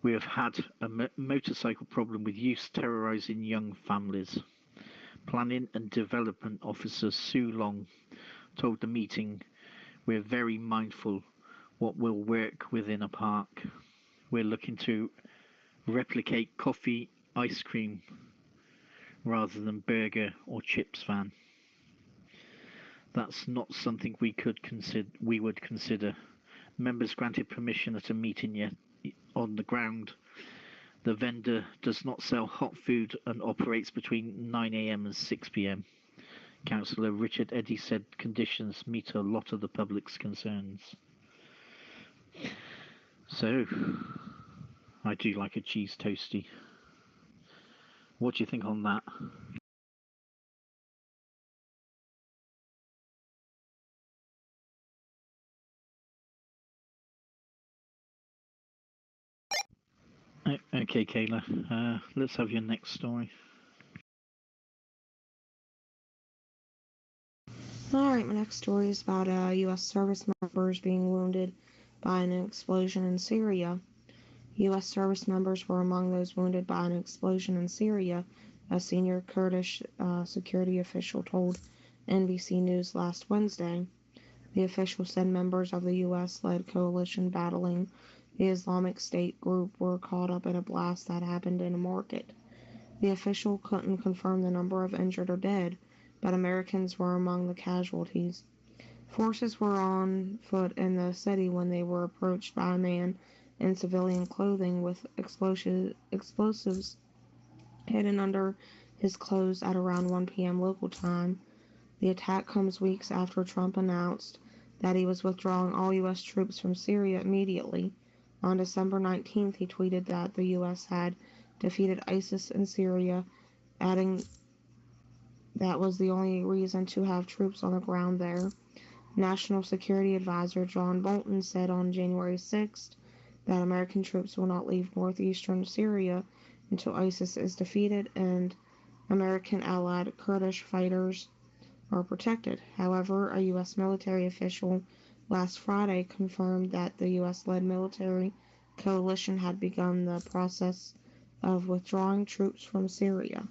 S2: "We have had a motorcycle problem with youths terrorising young families." Planning and Development Officer Sue Long told the meeting, "We're very mindful what will work within a park. We're looking to replicate coffee, ice cream, rather than burger or chips van. That's not something we would consider. Members granted permission at a meeting yet on the ground. The vendor does not sell hot food and operates between 9 a.m. and 6 p.m. Councillor Richard Eddy said conditions meet a lot of the public's concerns. So, I do like a cheese toasty. What do you think on that? Okay, Kayla, let's have your next story.
S3: Alright, my next story is about U.S. service members being wounded by an explosion in Syria. U.S. service members were among those wounded by an explosion in Syria, a senior Kurdish security official told NBC News last Wednesday. The official said members of the U.S.-led coalition battling the Islamic State group were caught up in a blast that happened in a market. The official couldn't confirm the number of injured or dead, but Americans were among the casualties. Forces were on foot in the city when they were approached by a man in civilian clothing with explosives hidden under his clothes at around 1 p.m. local time. The attack comes weeks after Trump announced that he was withdrawing all U.S. troops from Syria immediately. On December 19th, he tweeted that the U.S. had defeated ISIS in Syria, adding that was the only reason to have troops on the ground there. National Security Advisor John Bolton said on January 6th that American troops will not leave northeastern Syria until ISIS is defeated and American allied Kurdish fighters are protected. However, a U.S. military official last Friday confirmed that the U.S.-led military coalition had begun the process of withdrawing troops from Syria.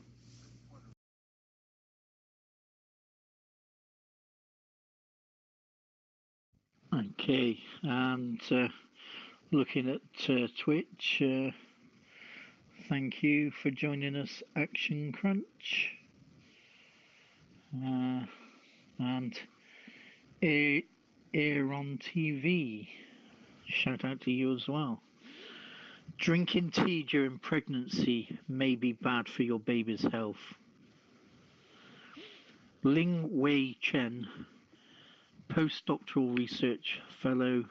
S2: Okay, and looking at Twitch, thank you for joining us, Action Crunch. And Air on TV, shout out to you as well. Drinking tea during pregnancy may be bad for your baby's health. Ling Wei Chen, postdoctoral research fellow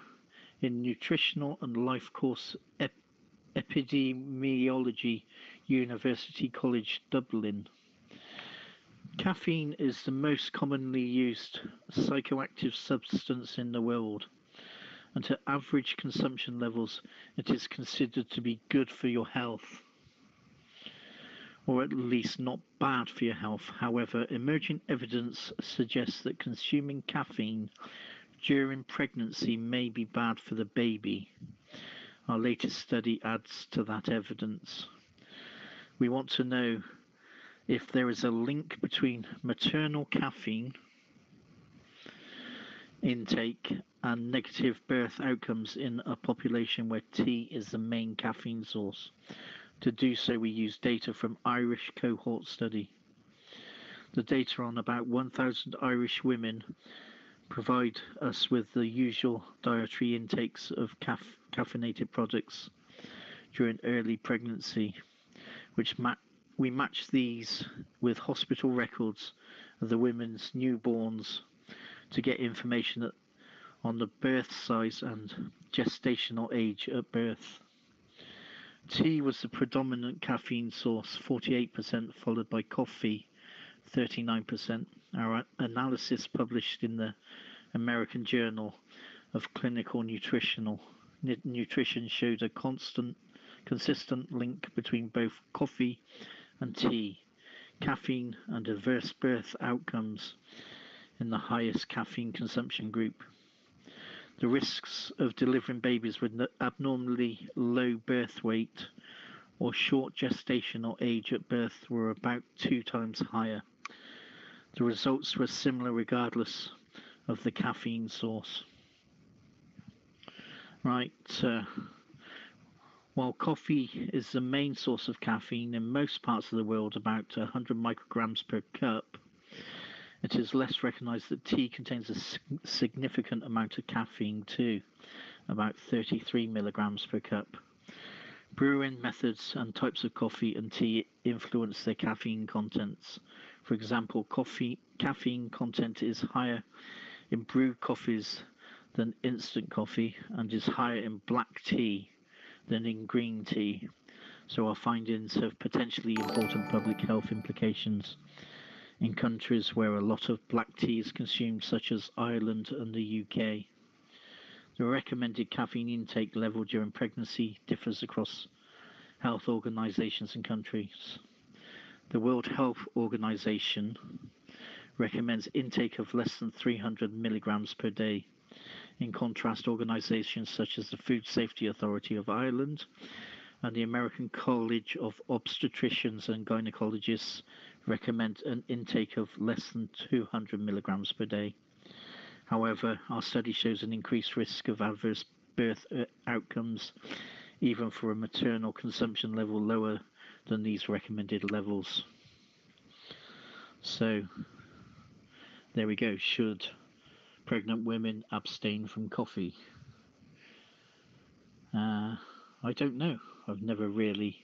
S2: in nutritional and life course epidemiology, University College Dublin. Caffeine is the most commonly used psychoactive substance in the world, and to average consumption levels it is considered to be good for your health, or at least not bad for your health. However, emerging evidence suggests that consuming caffeine during pregnancy may be bad for the baby. Our latest study adds to that evidence. We want to know if there is a link between maternal caffeine intake and negative birth outcomes in a population where tea is the main caffeine source. To do so, we use data from Irish cohort study. The data on about 1,000 Irish women provide us with the usual dietary intakes of caffeinated products during early pregnancy, which we match these with hospital records of the women's newborns to get information on the birth size and gestational age at birth. Tea was the predominant caffeine source, 48%, followed by coffee, 39%. Our analysis published in the American Journal of Clinical Nutrition showed a consistent link between both coffee and tea, caffeine and adverse birth outcomes in the highest caffeine consumption group. The risks of delivering babies with abnormally low birth weight or short gestational age at birth were about 2 times higher. The results were similar regardless of the caffeine source. Right, while coffee is the main source of caffeine in most parts of the world, about 100 micrograms per cup, it is less recognized that tea contains a significant amount of caffeine too, about 33 milligrams per cup. Brewing methods and types of coffee and tea influence their caffeine contents. For example, caffeine content is higher in brewed coffees than instant coffee and is higher in black tea than in green tea. So our findings have potentially important public health implications in countries where a lot of black tea is consumed, such as Ireland and the UK. The recommended caffeine intake level during pregnancy differs across health organizations and countries. The World Health Organization recommends intake of less than 300 milligrams per day. In contrast, organizations such as the Food Safety Authority of Ireland and the American College of Obstetricians and Gynecologists recommend an intake of less than 200 milligrams per day. However, our study shows an increased risk of adverse birth outcomes even for a maternal consumption level lower than these recommended levels. So, there we go. Should pregnant women abstain from coffee? I don't know. I've never really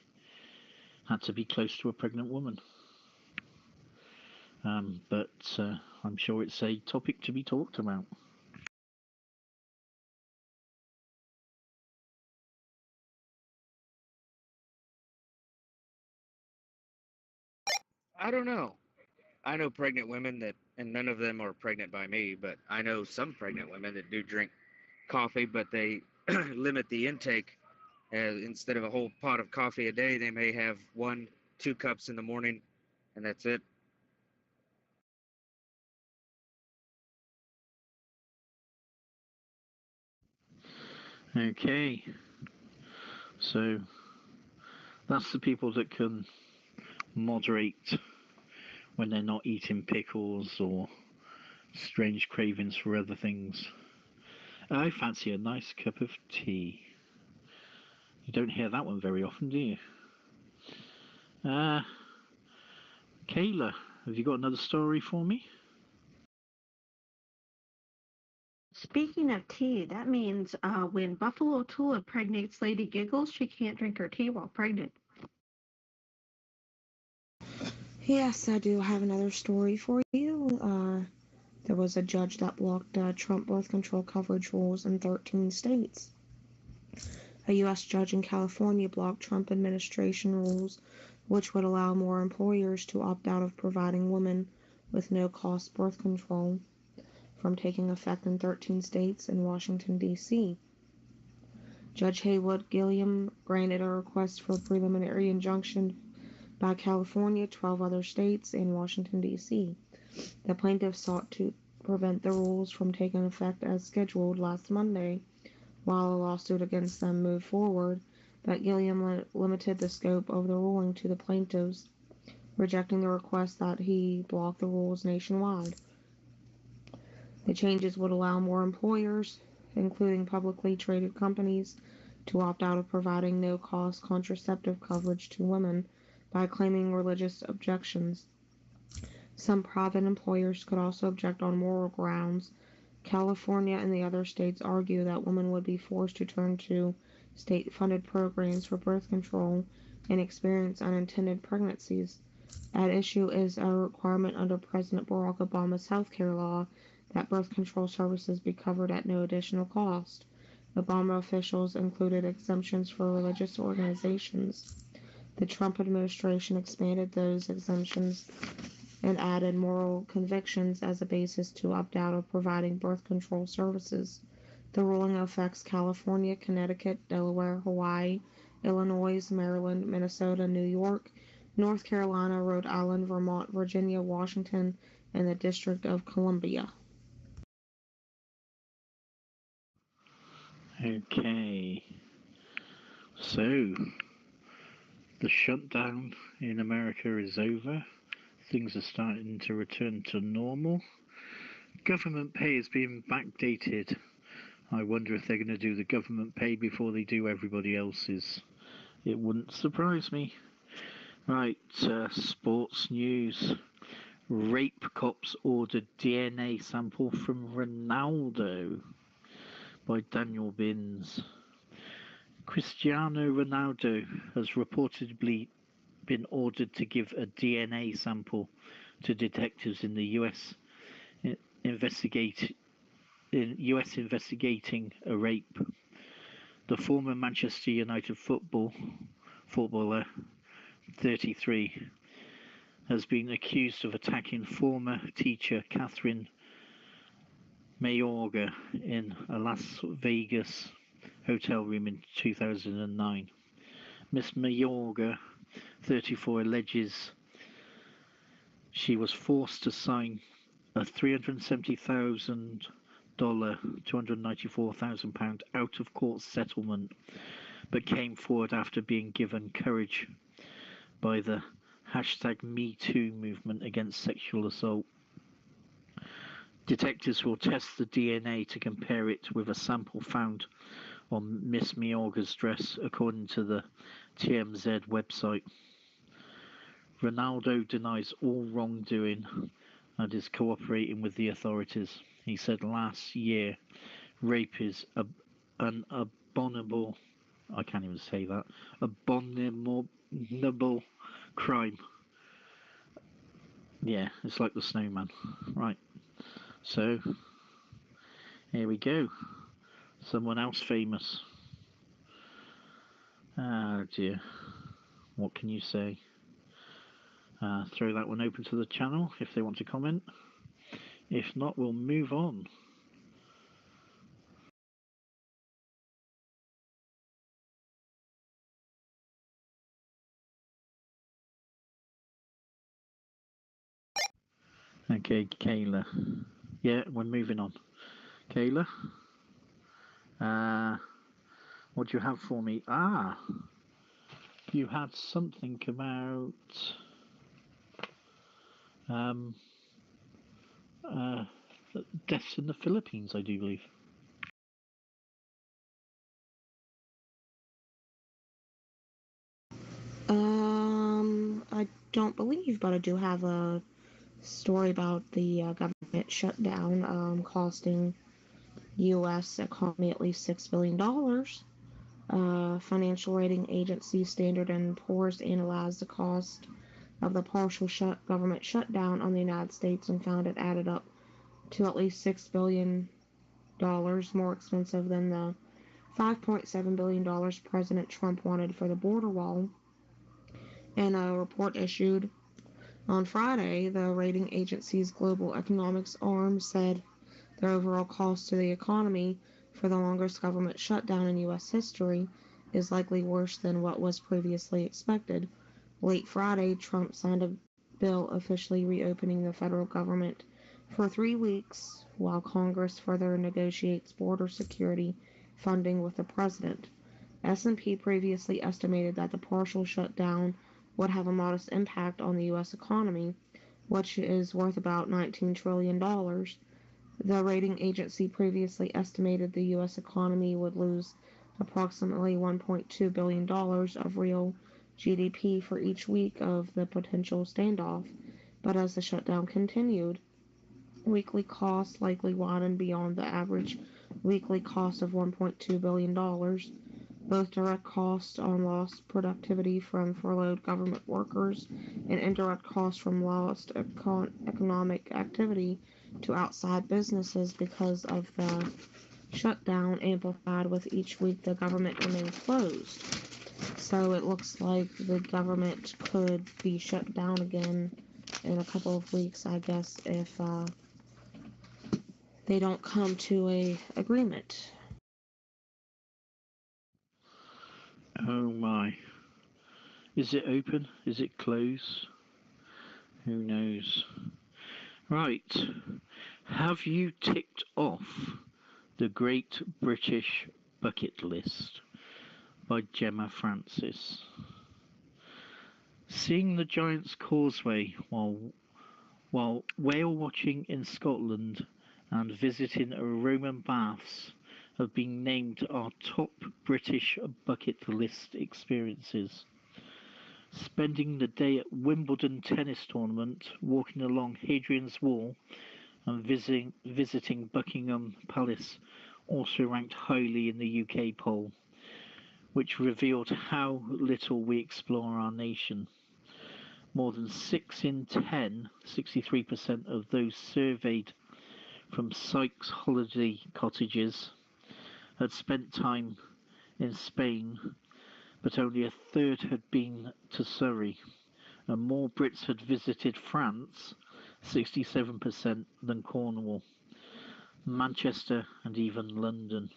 S2: had to be close to a pregnant woman. But I'm sure it's a topic to be talked about.
S7: I don't know. I know pregnant women that, and none of them are pregnant by me, but I know some pregnant women that do drink coffee, but they limit the intake. Instead of a whole pot of coffee a day, they may have 1, 2 cups in the morning, and that's it.
S2: Okay, so that's the people that can moderate when they're not eating pickles or strange cravings for other things. I fancy a nice cup of tea. You don't hear that one very often, do you? Kayla, have you got another story for me?
S6: Speaking of tea, that means when Buffalo Tula impregnates Lady Giggles, she can't drink her tea while pregnant.
S3: Yes, I do have another story for you. There was a judge that blocked Trump birth control coverage rules in 13 states. A U.S. judge in California blocked Trump administration rules, which would allow more employers to opt out of providing women with no-cost birth control, from taking effect in 13 states and Washington, D.C. Judge Haywood Gilliam granted a request for a preliminary injunction by California, 12 other states, and Washington, D.C. The plaintiffs sought to prevent the rules from taking effect as scheduled last Monday, while a lawsuit against them moved forward, but Gilliam limited the scope of the ruling to the plaintiffs, rejecting the request that he block the rules nationwide. The changes would allow more employers, including publicly traded companies, to opt out of providing no-cost contraceptive coverage to women by claiming religious objections. Some private employers could also object on moral grounds. California and the other states argue that women would be forced to turn to state-funded programs for birth control and experience unintended pregnancies. At issue is a requirement under President Barack Obama's healthcare law that birth control services be covered at no additional cost. Obama officials included exemptions for religious organizations. The Trump administration expanded those exemptions and added moral convictions as a basis to opt out of providing birth control services. The ruling affects California, Connecticut, Delaware, Hawaii, Illinois, Maryland, Minnesota, New York, North Carolina, Rhode Island, Vermont, Virginia, Washington, and the District of Columbia.
S2: Okay, so the shutdown in America is over. Things are starting to return to normal. Government pay is being backdated. I wonder if they're going to do the government pay before they do everybody else's. It wouldn't surprise me. Right, sports news. Rape cops ordered DNA sample from Ronaldo by Daniel Binns. Cristiano Ronaldo has reportedly been ordered to give a DNA sample to detectives in the US investigating a rape. The former Manchester United footballer, 33, has been accused of attacking former teacher Catherine Mayorga in a Las Vegas hotel room in 2009. Miss Mayorga, 34, alleges she was forced to sign a $370,000, £294,000 out-of-court settlement, but came forward after being given courage by the #MeToo movement against sexual assault. Detectives will test the DNA to compare it with a sample found on Miss Mayorga's dress, according to the TMZ website. Ronaldo denies all wrongdoing and is cooperating with the authorities. He said last year, rape is an abominable, I can't even say that, abominable crime. Yeah, it's like the snowman. Right, so here we go. Someone else famous. Oh dear, what can you say? throw that one open to the channel if they want to comment. If not, we'll move on. Okay, Kayla. Yeah, we're moving on. Kayla, what do you have for me? You had something about deaths in the Philippines, I do believe.
S3: I don't believe, but I do have a story about the government shutdown costing U.S. economy at least $6 billion. Financial rating agency Standard & Poor's analyzed the cost of the partial government shutdown on the United States and found it added up to at least $6 billion more expensive than the $5.7 billion President Trump wanted for the border wall. In a report issued on Friday, the rating agency's global economics arm said the overall cost to the economy for the longest government shutdown in U.S. history is likely worse than what was previously expected. Late Friday, Trump signed a bill officially reopening the federal government for 3 weeks while Congress further negotiates border security funding with the president. S&P previously estimated that the partial shutdown would have a modest impact on the U.S. economy, which is worth about $19 trillion. The rating agency previously estimated the U.S. economy would lose approximately $1.2 billion of real GDP for each week of the potential standoff, but as the shutdown continued, weekly costs likely widened beyond the average weekly cost of $1.2 billion. Both direct costs on lost productivity from furloughed government workers and indirect costs from lost economic activity to outside businesses because of the shutdown amplified with each week the government remained closed. So it looks like the government could be shut down again in a couple of weeks, I guess, if they don't come to an agreement.
S2: Oh my. Is it open? Is it closed? Who knows? Right. Have you ticked off the Great British Bucket List by Gemma Francis? Seeing the Giant's Causeway while whale watching in Scotland and visiting Roman baths have been named our top British bucket list experiences. Spending the day at Wimbledon tennis tournament, walking along Hadrian's Wall and visiting Buckingham Palace also ranked highly in the UK poll, which revealed how little we explore our nation. More than 6 in 10, 63% of those surveyed from Sykes holiday cottages had spent time in Spain, but only a third had been to Surrey, and more Brits had visited France, 67%, than Cornwall, Manchester and even London.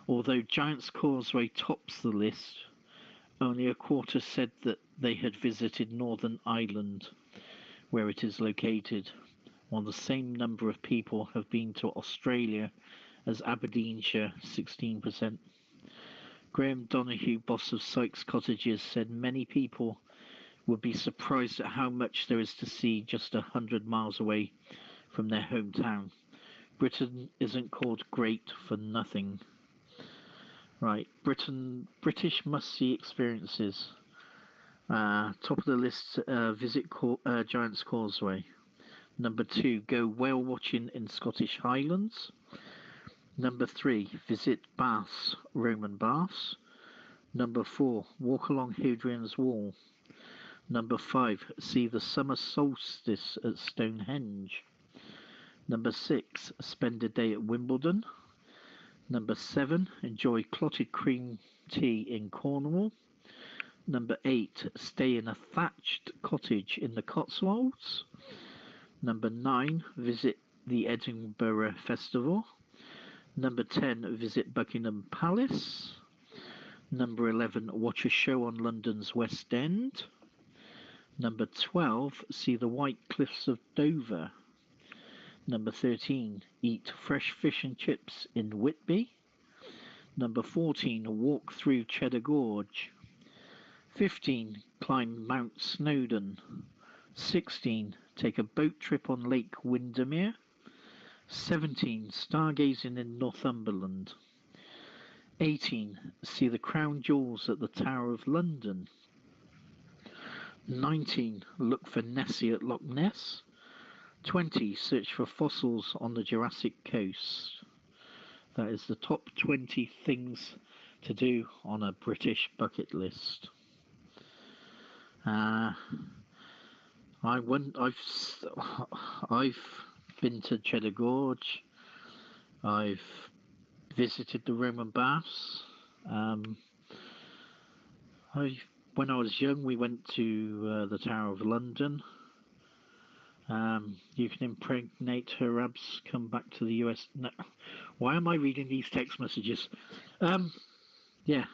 S2: Although Giant's Causeway tops the list, only a quarter said that they had visited Northern Ireland, where it is located, while the same number of people have been to Australia as Aberdeenshire, 16%. Graham Donahue, boss of Sykes Cottages, said many people would be surprised at how much there is to see just 100 miles away from their hometown. Britain isn't called great for nothing. Right, British must-see experiences. Top of the list, visit Giant's Causeway. Number 2, go whale watching in Scottish Highlands. Number 3, visit baths, Roman baths. Number 4, walk along Hadrian's Wall. Number 5, see the summer solstice at Stonehenge. Number 6, spend a day at Wimbledon. Number 7, enjoy clotted cream tea in Cornwall. Number 8, stay in a thatched cottage in the Cotswolds. Number 9, visit the Edinburgh Festival. Number 10, visit Buckingham Palace. Number 11, watch a show on London's West End. Number 12, see the White Cliffs of Dover. Number 13, eat fresh fish and chips in Whitby. Number 14, walk through Cheddar Gorge. 15, climb Mount Snowdon. 16, take a boat trip on Lake Windermere. 17, stargazing in Northumberland. 18, see the crown jewels at the Tower of London. 19, look for Nessie at Loch Ness. 20, search for fossils on the Jurassic coast. That is the top 20 things to do on a British bucket list. I've been to Cheddar Gorge. I've visited the Roman baths. When I was young, we went to the Tower of London. You can impregnate her abs, come back to the US. No. Why am I reading these text messages? Yeah.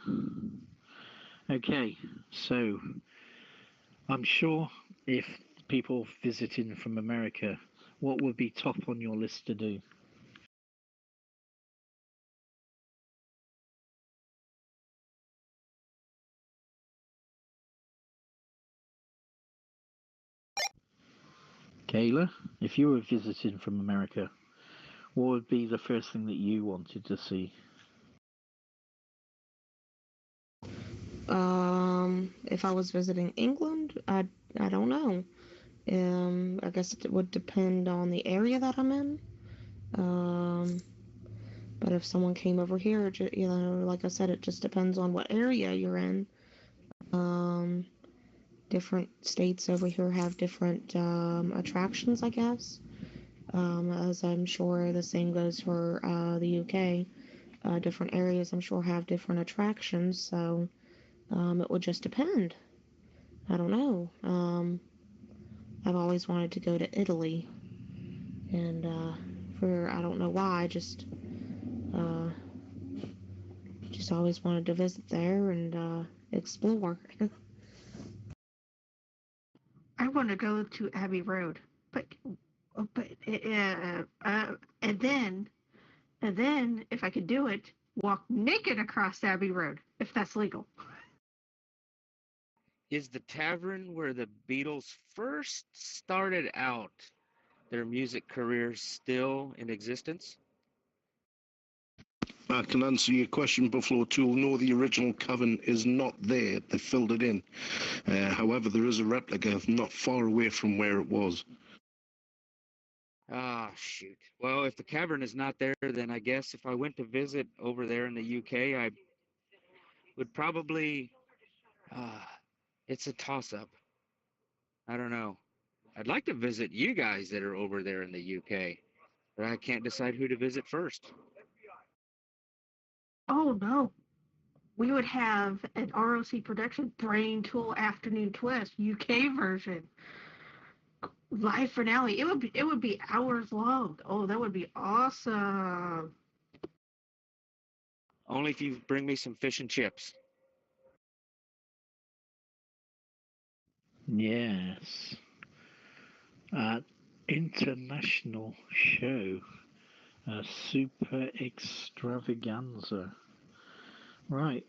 S2: Okay, so I'm sure if people visiting from America, what would be top on your list to do? Kayla, if you were visiting from America, what would be the first thing that you wanted to see?
S3: If I was visiting England, I don't know. I guess it would depend on the area that I'm in. But if someone came over here, like I said, it just depends on what area you're in. Different states over here have different attractions, I guess. As I'm sure the same goes for the UK. Different areas, I'm sure, have different attractions, so it would just depend. I don't know. I've always wanted to go to Italy, and I don't know why, just always wanted to visit there and explore.
S6: I want to go to Abbey Road, but and then if I could do it, walk naked across Abbey Road if that's legal.
S7: Is the tavern where the Beatles first started out their music careers still in existence?
S4: I can answer your question, Buffalo Tool. No, the original cavern is not there. They filled it in. However, there is a replica not far away from where it was.
S7: Ah, shoot. Well, if the cavern is not there, then I guess if I went to visit over there in the UK, I would probably. It's a toss-up. I don't know. I'd like to visit you guys that are over there in the UK, but I can't decide who to visit first.
S6: Oh no, we would have an ROC production Brain Tool Afternoon Twist UK version live finale. It would be hours long. Oh, that would be awesome.
S7: Only if you bring me some fish and chips.
S2: Yes. International show. A super extravaganza. Right.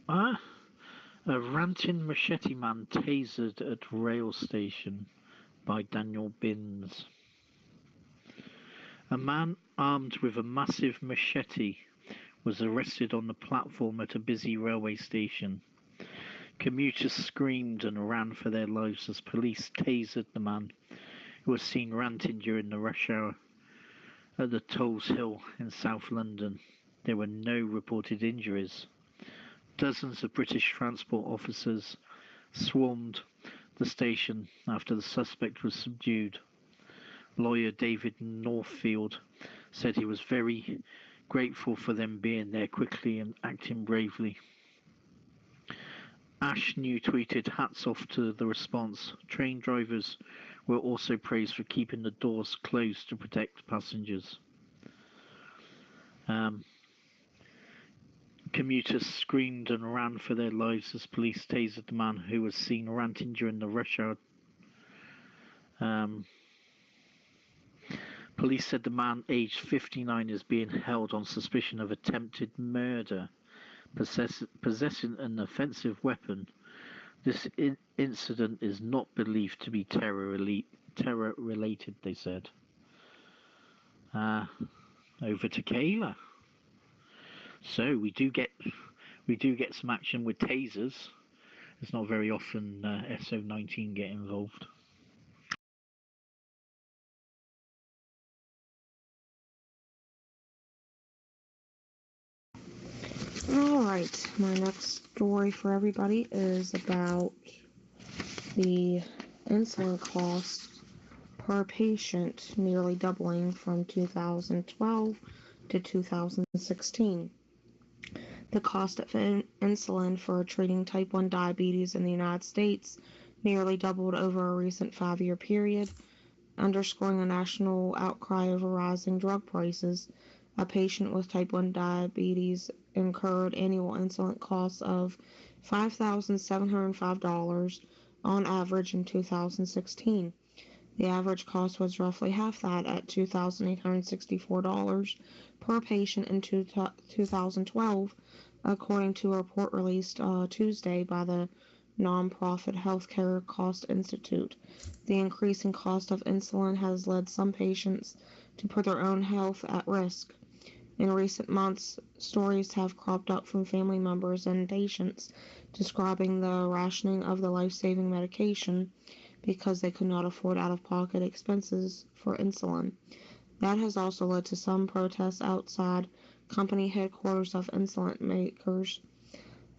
S2: A ranting machete man tasered at rail station by Daniel Binns. A man armed with a massive machete was arrested on the platform at a busy railway station. Commuters screamed and ran for their lives as police tasered the man, who was seen ranting during the rush hour at the Tolls Hill in South London. There were no reported injuries. Dozens of British transport officers swarmed the station after the suspect was subdued. Lawyer David Northfield said he was very grateful for them being there quickly and acting bravely. Ash New tweeted, "Hats off to the response. Train drivers were also praised for keeping the doors closed to protect passengers." Commuters screamed and ran for their lives as police tasered the man who was seen ranting during the rush hour. Police said the man, aged 59, is being held on suspicion of attempted murder, possessing an offensive weapon. This incident is not believed to be terror-related, they said. Over to Kayla. So we do get some action with tasers. It's not very often SO19 get involved.
S3: Alright, my next story for everybody is about the insulin cost per patient nearly doubling from 2012 to 2016. The cost of insulin for treating type 1 diabetes in the United States nearly doubled over a recent 5-year period, underscoring a national outcry over rising drug prices. A patient with type 1 diabetes incurred annual insulin costs of $5,705 on average in 2016. The average cost was roughly half that at $2,864 per patient in 2012, according to a report released Tuesday by the nonprofit Healthcare Cost Institute. The increasing cost of insulin has led some patients to put their own health at risk. In recent months, stories have cropped up from family members and patients describing the rationing of the life-saving medication because they could not afford out-of-pocket expenses for insulin. That has also led to some protests outside company headquarters of insulin makers.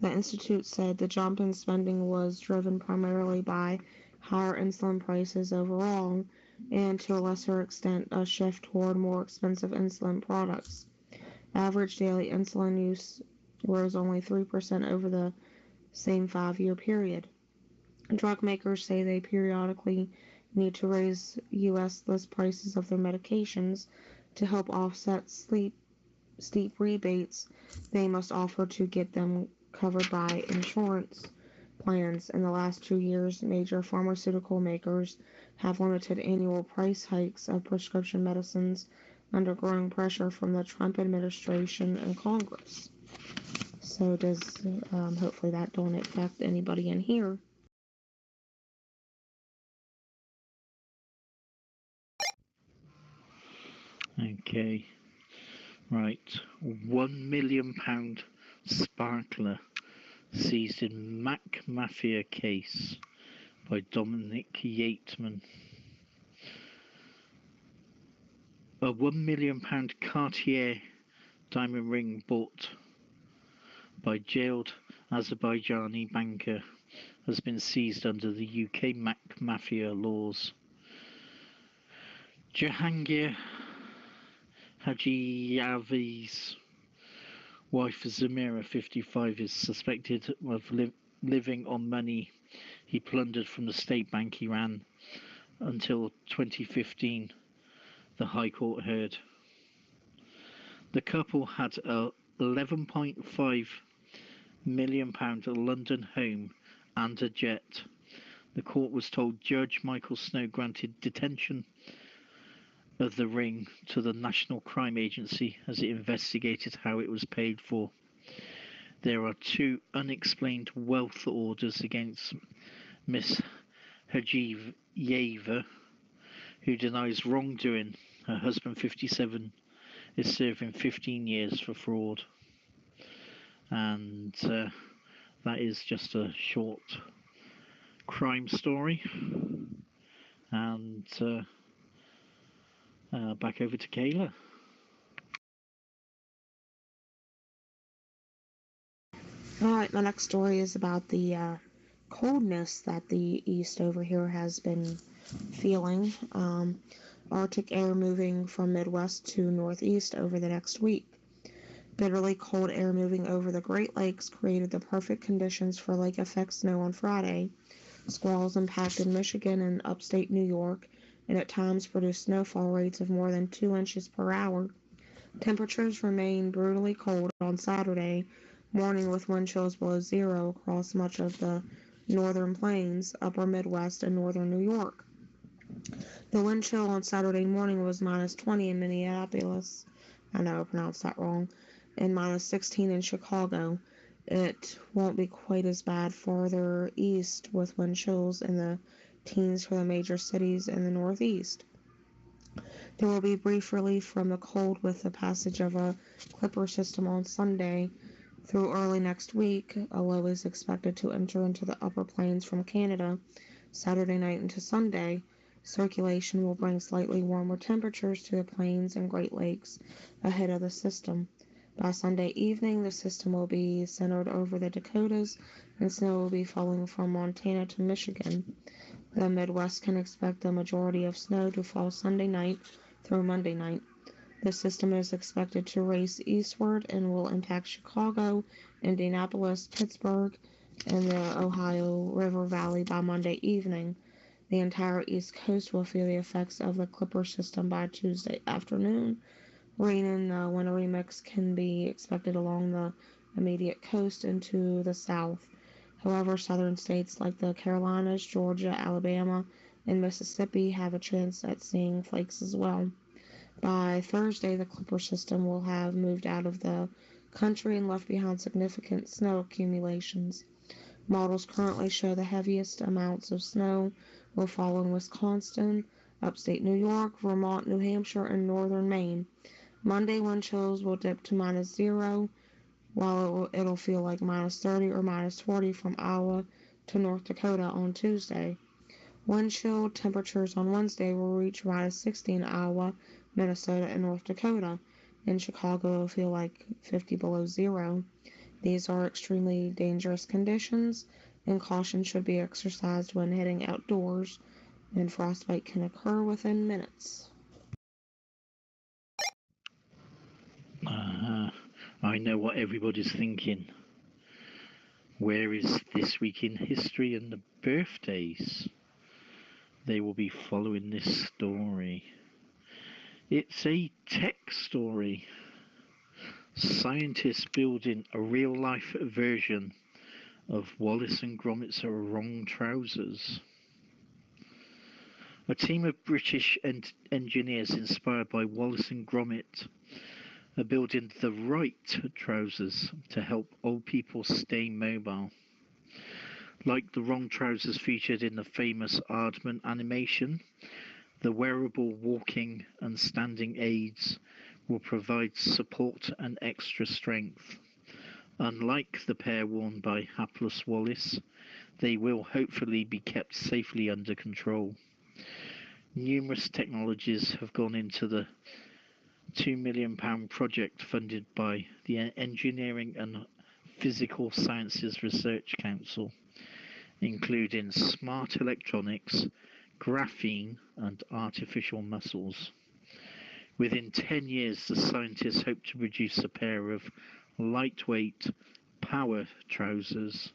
S3: The Institute said the jump in spending was driven primarily by higher insulin prices overall and, to a lesser extent, a shift toward more expensive insulin products. Average daily insulin use rose only 3% over the same 5-year period. Drug makers say they periodically need to raise U.S. list prices of their medications to help offset steep rebates they must offer to get them covered by insurance plans. In the last 2 years, major pharmaceutical makers have limited annual price hikes of prescription medicines under growing pressure from the Trump administration and Congress. So does hopefully that don't affect anybody in here.
S2: Okay, right. £1 million sparkler seized in Mac Mafia case by Dominic Yateman. A £1 million Cartier diamond ring bought by jailed Azerbaijani banker has been seized under the UK Mac Mafia laws. Jahangir Hajiyavi's wife Zamira, 55, is suspected of living on money he plundered from the state bank he ran until 2015, the High Court heard. The couple had a £11.5 million London home and a jet. The court was told Judge Michael Snow granted detention of the ring to the National Crime Agency as it investigated how it was paid for. There are 2 unexplained wealth orders against Miss Hajiyeva, who denies wrongdoing. Her husband, 57, is serving 15 years for fraud. And that is just a short crime story. And back over to Kayla.
S3: Alright, my next story is about the coldness that the east over here has been feeling. Arctic air moving from Midwest to Northeast over the next week. Bitterly cold air moving over the Great Lakes created the perfect conditions for lake effect snow on Friday. Squalls impacted Michigan and upstate New York, and at times produced snowfall rates of more than 2 inches per hour. Temperatures remained brutally cold on Saturday morning with wind chills below zero across much of the northern plains, upper Midwest, and northern New York. The wind chill on Saturday morning was minus 20 in Minneapolis. I know I pronounced that wrong. And minus 16 in Chicago. It won't be quite as bad farther east with wind chills in the teens for the major cities in the Northeast. There will be brief relief from the cold with the passage of a clipper system on Sunday. Through early next week, a low is expected to enter into the upper plains from Canada Saturday night into Sunday. Circulation will bring slightly warmer temperatures to the plains and Great Lakes ahead of the system. By Sunday evening, the system will be centered over the Dakotas, and snow will be falling from Montana to Michigan. The Midwest can expect the majority of snow to fall Sunday night through Monday night. The system is expected to race eastward and will impact Chicago, Indianapolis, Pittsburgh, and the Ohio River Valley by Monday evening. The entire East Coast will feel the effects of the Clipper system by Tuesday afternoon. Rain in the wintry mix can be expected along the immediate coast into the south. However, southern states like the Carolinas, Georgia, Alabama, and Mississippi have a chance at seeing flakes as well. By Thursday, the Clipper system will have moved out of the country and left behind significant snow accumulations. Models currently show the heaviest amounts of snow will fall in Wisconsin, upstate New York, Vermont, New Hampshire, and northern Maine. Monday wind chills will dip to minus 0, while it'll feel like minus 30 or minus 40 from Iowa to North Dakota on Tuesday. Wind chill temperatures on Wednesday will reach minus 60 in Iowa, Minnesota, and North Dakota. In Chicago, it'll feel like 50 below zero. These are extremely dangerous conditions, and caution should be exercised when heading outdoors, and frostbite can occur within minutes.
S2: I know what everybody's thinking. Where is This Week in History and the birthdays? They will be following this story. It's a tech story. Scientists building a real-life version of Wallace and Gromit's wrong trousers. A team of British engineers inspired by Wallace and Gromit are building the right trousers to help old people stay mobile. Like the wrong trousers featured in the famous Aardman animation, the wearable walking and standing aids will provide support and extra strength. Unlike the pair worn by hapless Wallace, they will hopefully be kept safely under control. Numerous technologies have gone into the £2 million project funded by the Engineering and Physical Sciences Research Council, including smart electronics, graphene, and artificial muscles. Within 10 years, the scientists hope to produce a pair of lightweight power trousers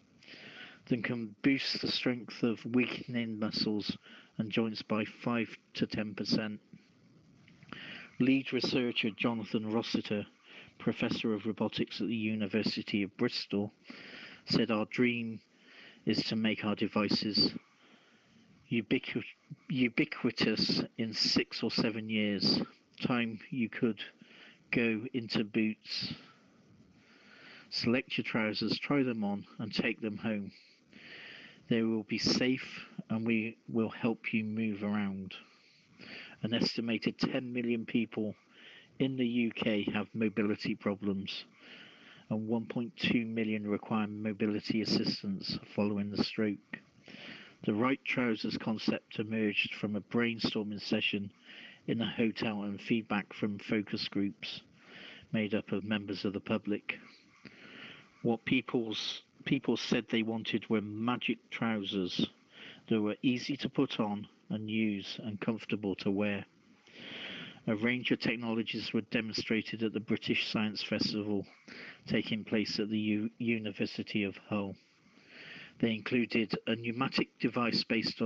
S2: that can boost the strength of weakening muscles and joints by 5 to 10%. Lead researcher Jonathan Rossiter, Professor of Robotics at the University of Bristol, said our dream is to make our devices ubiquitous in 6 or 7 years, time you could go into Boots, select your trousers, try them on, and take them home. They will be safe, and we will help you move around. An estimated 10 million people in the UK have mobility problems, and 1.2 million require mobility assistance following the stroke. The right trousers concept emerged from a brainstorming session in a hotel and feedback from focus groups made up of members of the public. What people said they wanted were magic trousers that were easy to put on and use and comfortable to wear. A range of technologies were demonstrated at the British Science Festival taking place at the University of Hull. They included a pneumatic device based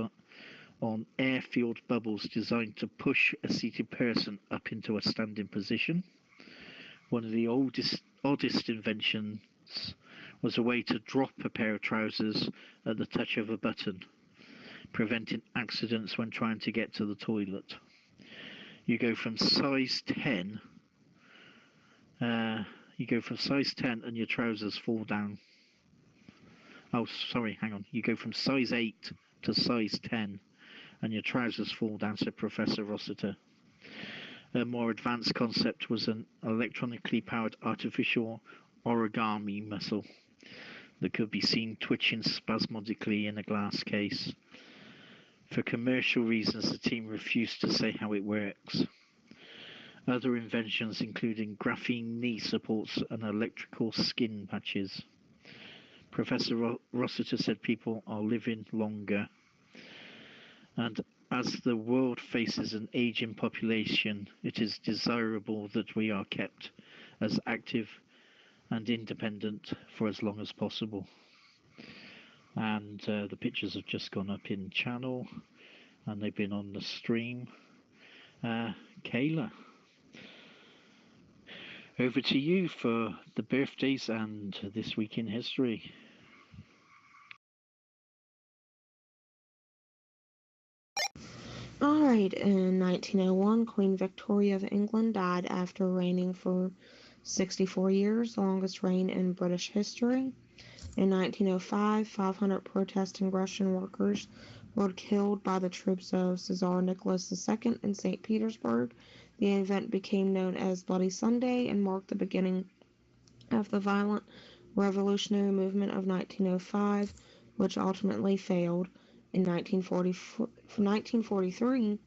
S2: on air-filled bubbles designed to push a seated person up into a standing position. One of the oddest inventions was a way to drop a pair of trousers at the touch of a button, preventing accidents when trying to get to the toilet. You go from size 10 and your trousers fall down. Oh, sorry, hang on. You go from size 8 to size 10 and your trousers fall down, said Professor Rossiter. A more advanced concept was an electronically powered artificial origami muscle that could be seen twitching spasmodically in a glass case. For commercial reasons, the team refused to say how it works. Other inventions including graphene knee supports and electrical skin patches. Professor Rossiter said people are living longer. And as the world faces an aging population, it is desirable that we are kept as active and independent for as long as possible. And the pictures have just gone up in channel and they've been on the stream. Kayla, over to you for the birthdays and this week in history.
S3: Alright, in 1901, Queen Victoria of England died after reigning for 64 years, the longest reign in British history. In 1905, 500 protesting Russian workers were killed by the troops of Tsar Nicholas II in St. Petersburg. The event became known as Bloody Sunday and marked the beginning of the violent revolutionary movement of 1905, which ultimately failed. In 1943,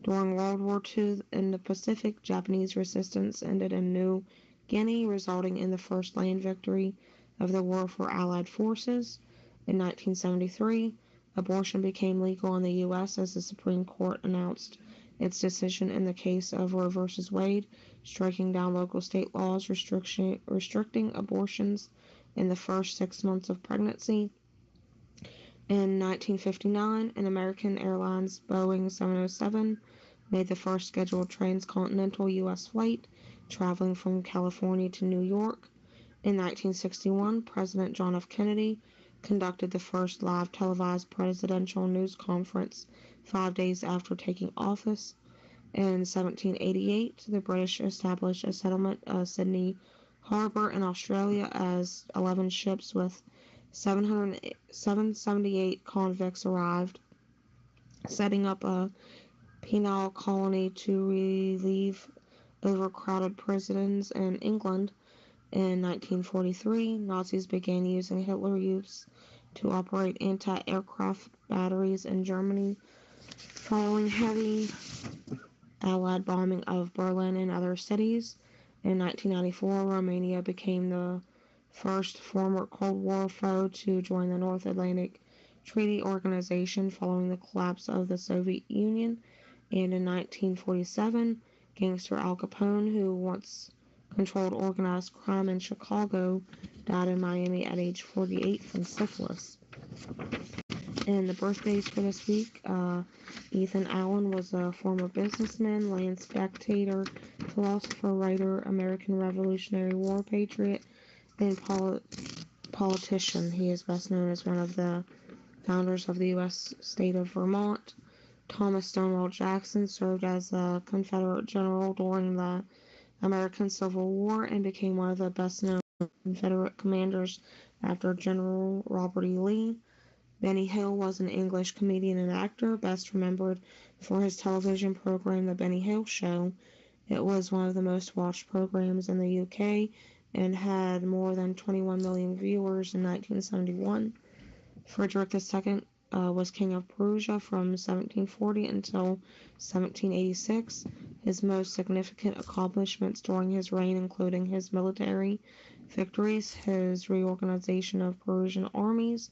S3: during World War II in the Pacific, Japanese resistance ended in New Guinea, resulting in the first land victory of the war for Allied forces. In 1973, abortion became legal in the U.S. as the Supreme Court announced its decision in the case of Roe v. Wade, striking down local state laws restricting abortions in the first 6 months of pregnancy. In 1959, an American Airlines Boeing 707 made the first scheduled transcontinental U.S. flight, traveling from California to New York. In 1961, President John F. Kennedy conducted the first live televised presidential news conference 5 days after taking office. In 1788, the British established a settlement at Sydney Harbour in Australia as 11 ships with 778 convicts arrived, setting up a penal colony to relieve overcrowded prisons in England. In 1943, Nazis began using Hitler Youths to operate anti-aircraft batteries in Germany, following heavy Allied bombing of Berlin and other cities. In 1994, Romania became the first former Cold War foe to join the North Atlantic Treaty Organization following the collapse of the Soviet Union. And in 1947, gangster Al Capone, who once controlled organized crime in Chicago, died in Miami at age 48 from syphilis. And the birthdays for this week, Ethan Allen was a former businessman, land spectator, philosopher, writer, American Revolutionary War patriot, and politician. He is best known as one of the founders of the U.S. state of Vermont. Thomas Stonewall Jackson served as a Confederate general during the American Civil War and became one of the best-known Confederate commanders after General Robert E. Lee. Benny Hill was an English comedian and actor, best remembered for his television program The Benny Hill Show. It was one of the most watched programs in the UK and had more than 21 million viewers in 1971. Frederick II was king of Prussia from 1740 until 1786. His most significant accomplishments during his reign including his military victories, his reorganization of Prussian armies,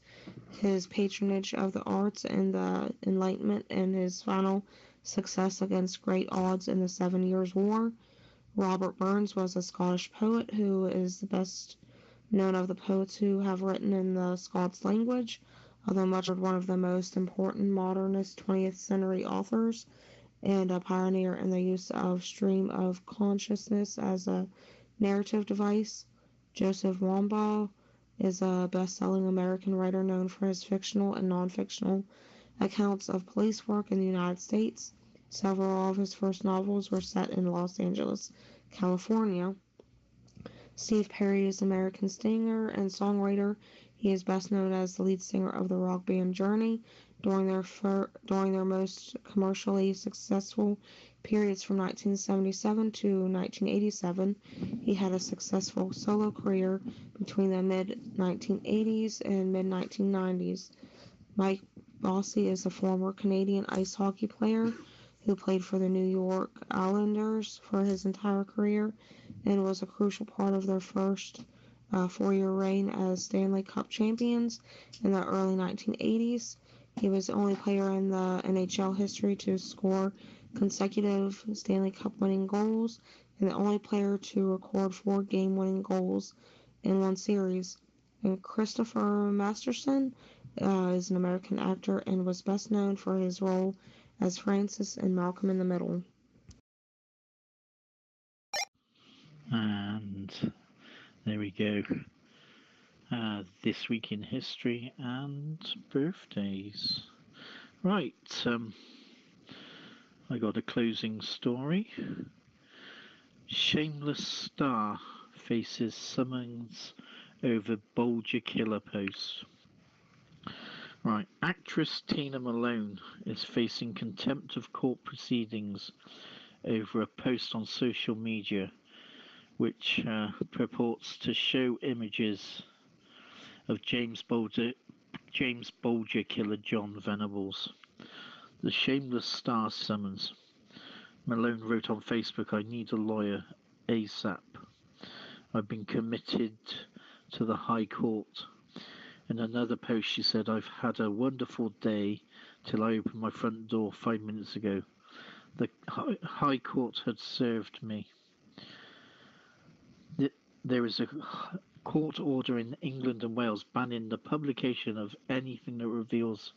S3: his patronage of the arts and the Enlightenment, and his final success against great odds in the 7 Years' War. Robert Burns was a Scottish poet who is the best known of the poets who have written in the Scots language, although much of one of the most important modernist 20th century authors and a pioneer in the use of stream of consciousness as a narrative device. Joseph Wambaugh is a best-selling American writer known for his fictional and non-fictional accounts of police work in the United States. Several of his first novels were set in Los Angeles, California. Steve Perry is an American singer and songwriter. He is best known as the lead singer of the rock band Journey. During their most commercially successful periods from 1977 to 1987, he had a successful solo career between the mid-1980s and mid-1990s. Mike Bossy is a former Canadian ice hockey player who played for the New York Islanders for his entire career and was a crucial part of their first 4-year reign as Stanley Cup champions in the early 1980s. He was the only player in the NHL history to score consecutive Stanley Cup winning goals and the only player to record 4 game-winning goals in one series. And Christopher Masterson is an American actor and was best known for his role as Francis in Malcolm in the Middle.
S2: And there we go. This week in history and birthdays. Right, I got a closing story. Shameless star faces summons over Bulger killer post. Right, actress Tina Malone is facing contempt of court proceedings over a post on social media which purports to show images of James Bulger killer John Venables. The shameless star summons. Malone wrote on Facebook, "I need a lawyer ASAP. I've been committed to the High Court." In another post she said, "I've had a wonderful day till I opened my front door 5 minutes ago. The High Court had served me. There is a court order in England and Wales banning the publication of anything that reveals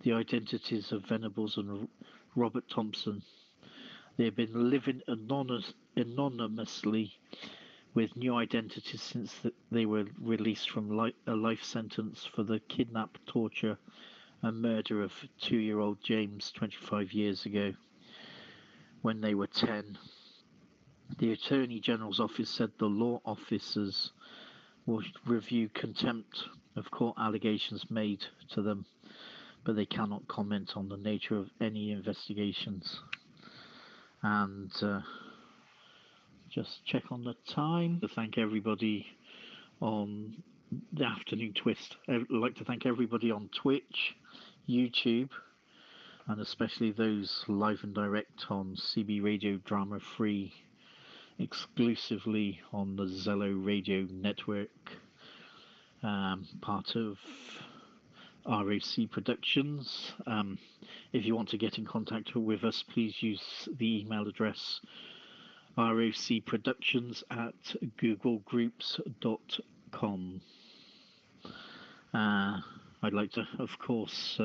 S2: the identities of Venables and Robert Thompson. They have been living anonymously with new identities since they were released from a life sentence for the kidnap, torture and murder of 2-year-old James 25 years ago when they were 10. The Attorney General's office said the law officers will review contempt of court allegations made to them, but they cannot comment on the nature of any investigations." And just check on the time to thank everybody on the Afternoon Twist. I'd like to thank everybody on Twitch, YouTube, and especially those live and direct on CB Radio Drama Free, exclusively on the Zello Radio Network, part of ROC Productions. If you want to get in contact with us, please use the email address rocproductions@googlegroups.com. I'd like to, of course,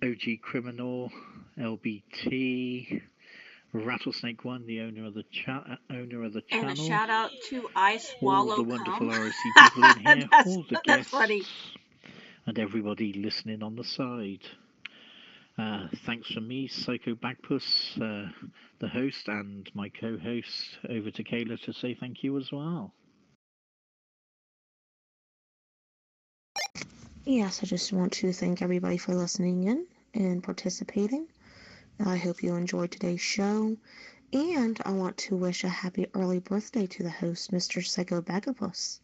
S2: OG Criminal, LBT, Rattlesnake One, the owner of the channel,
S11: and a shout out to I
S2: all
S11: Swallow
S2: the wonderful
S11: Cum.
S2: ROC people in here, all the
S11: That's
S2: guests,
S11: funny.
S2: and everybody listening on the side. Thanks from me, Psycho Bagpuss, the host, and my co-host. Over to Kayla to say thank you as well.
S3: Yes, I just want to thank everybody for listening in and participating. I hope you enjoyed today's show, and I want to wish a happy early birthday to the host, Mr. Psycho Bagapus.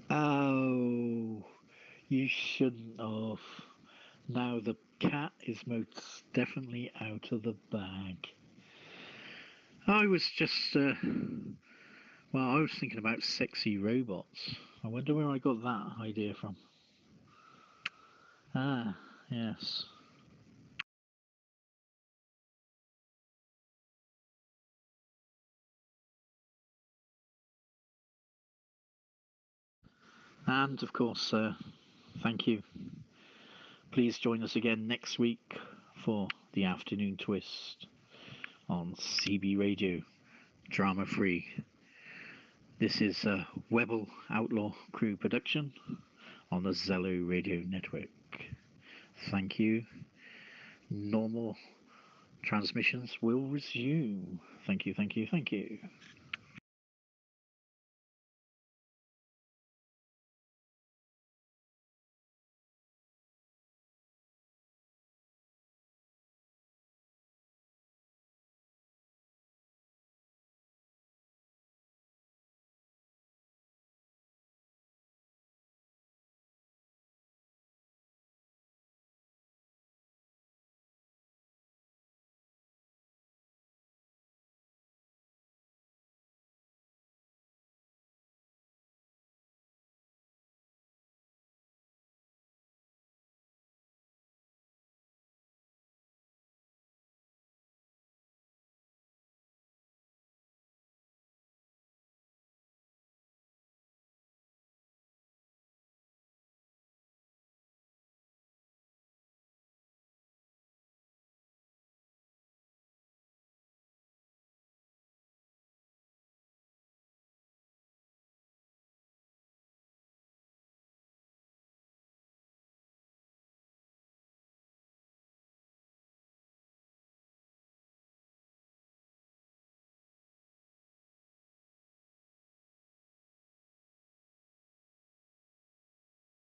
S2: Oh, you shouldn't have. Now the cat is most definitely out of the bag. I was just, well, I was thinking about sexy robots. I wonder where I got that idea from. Ah, yes. And of course, thank you. Please join us again next week for the Afternoon Twist on CB Radio, drama free. This is a Webble Outlaw Crew production on the Zello Radio Network. Thank you. Normal transmissions will resume. Thank you, thank you, thank you.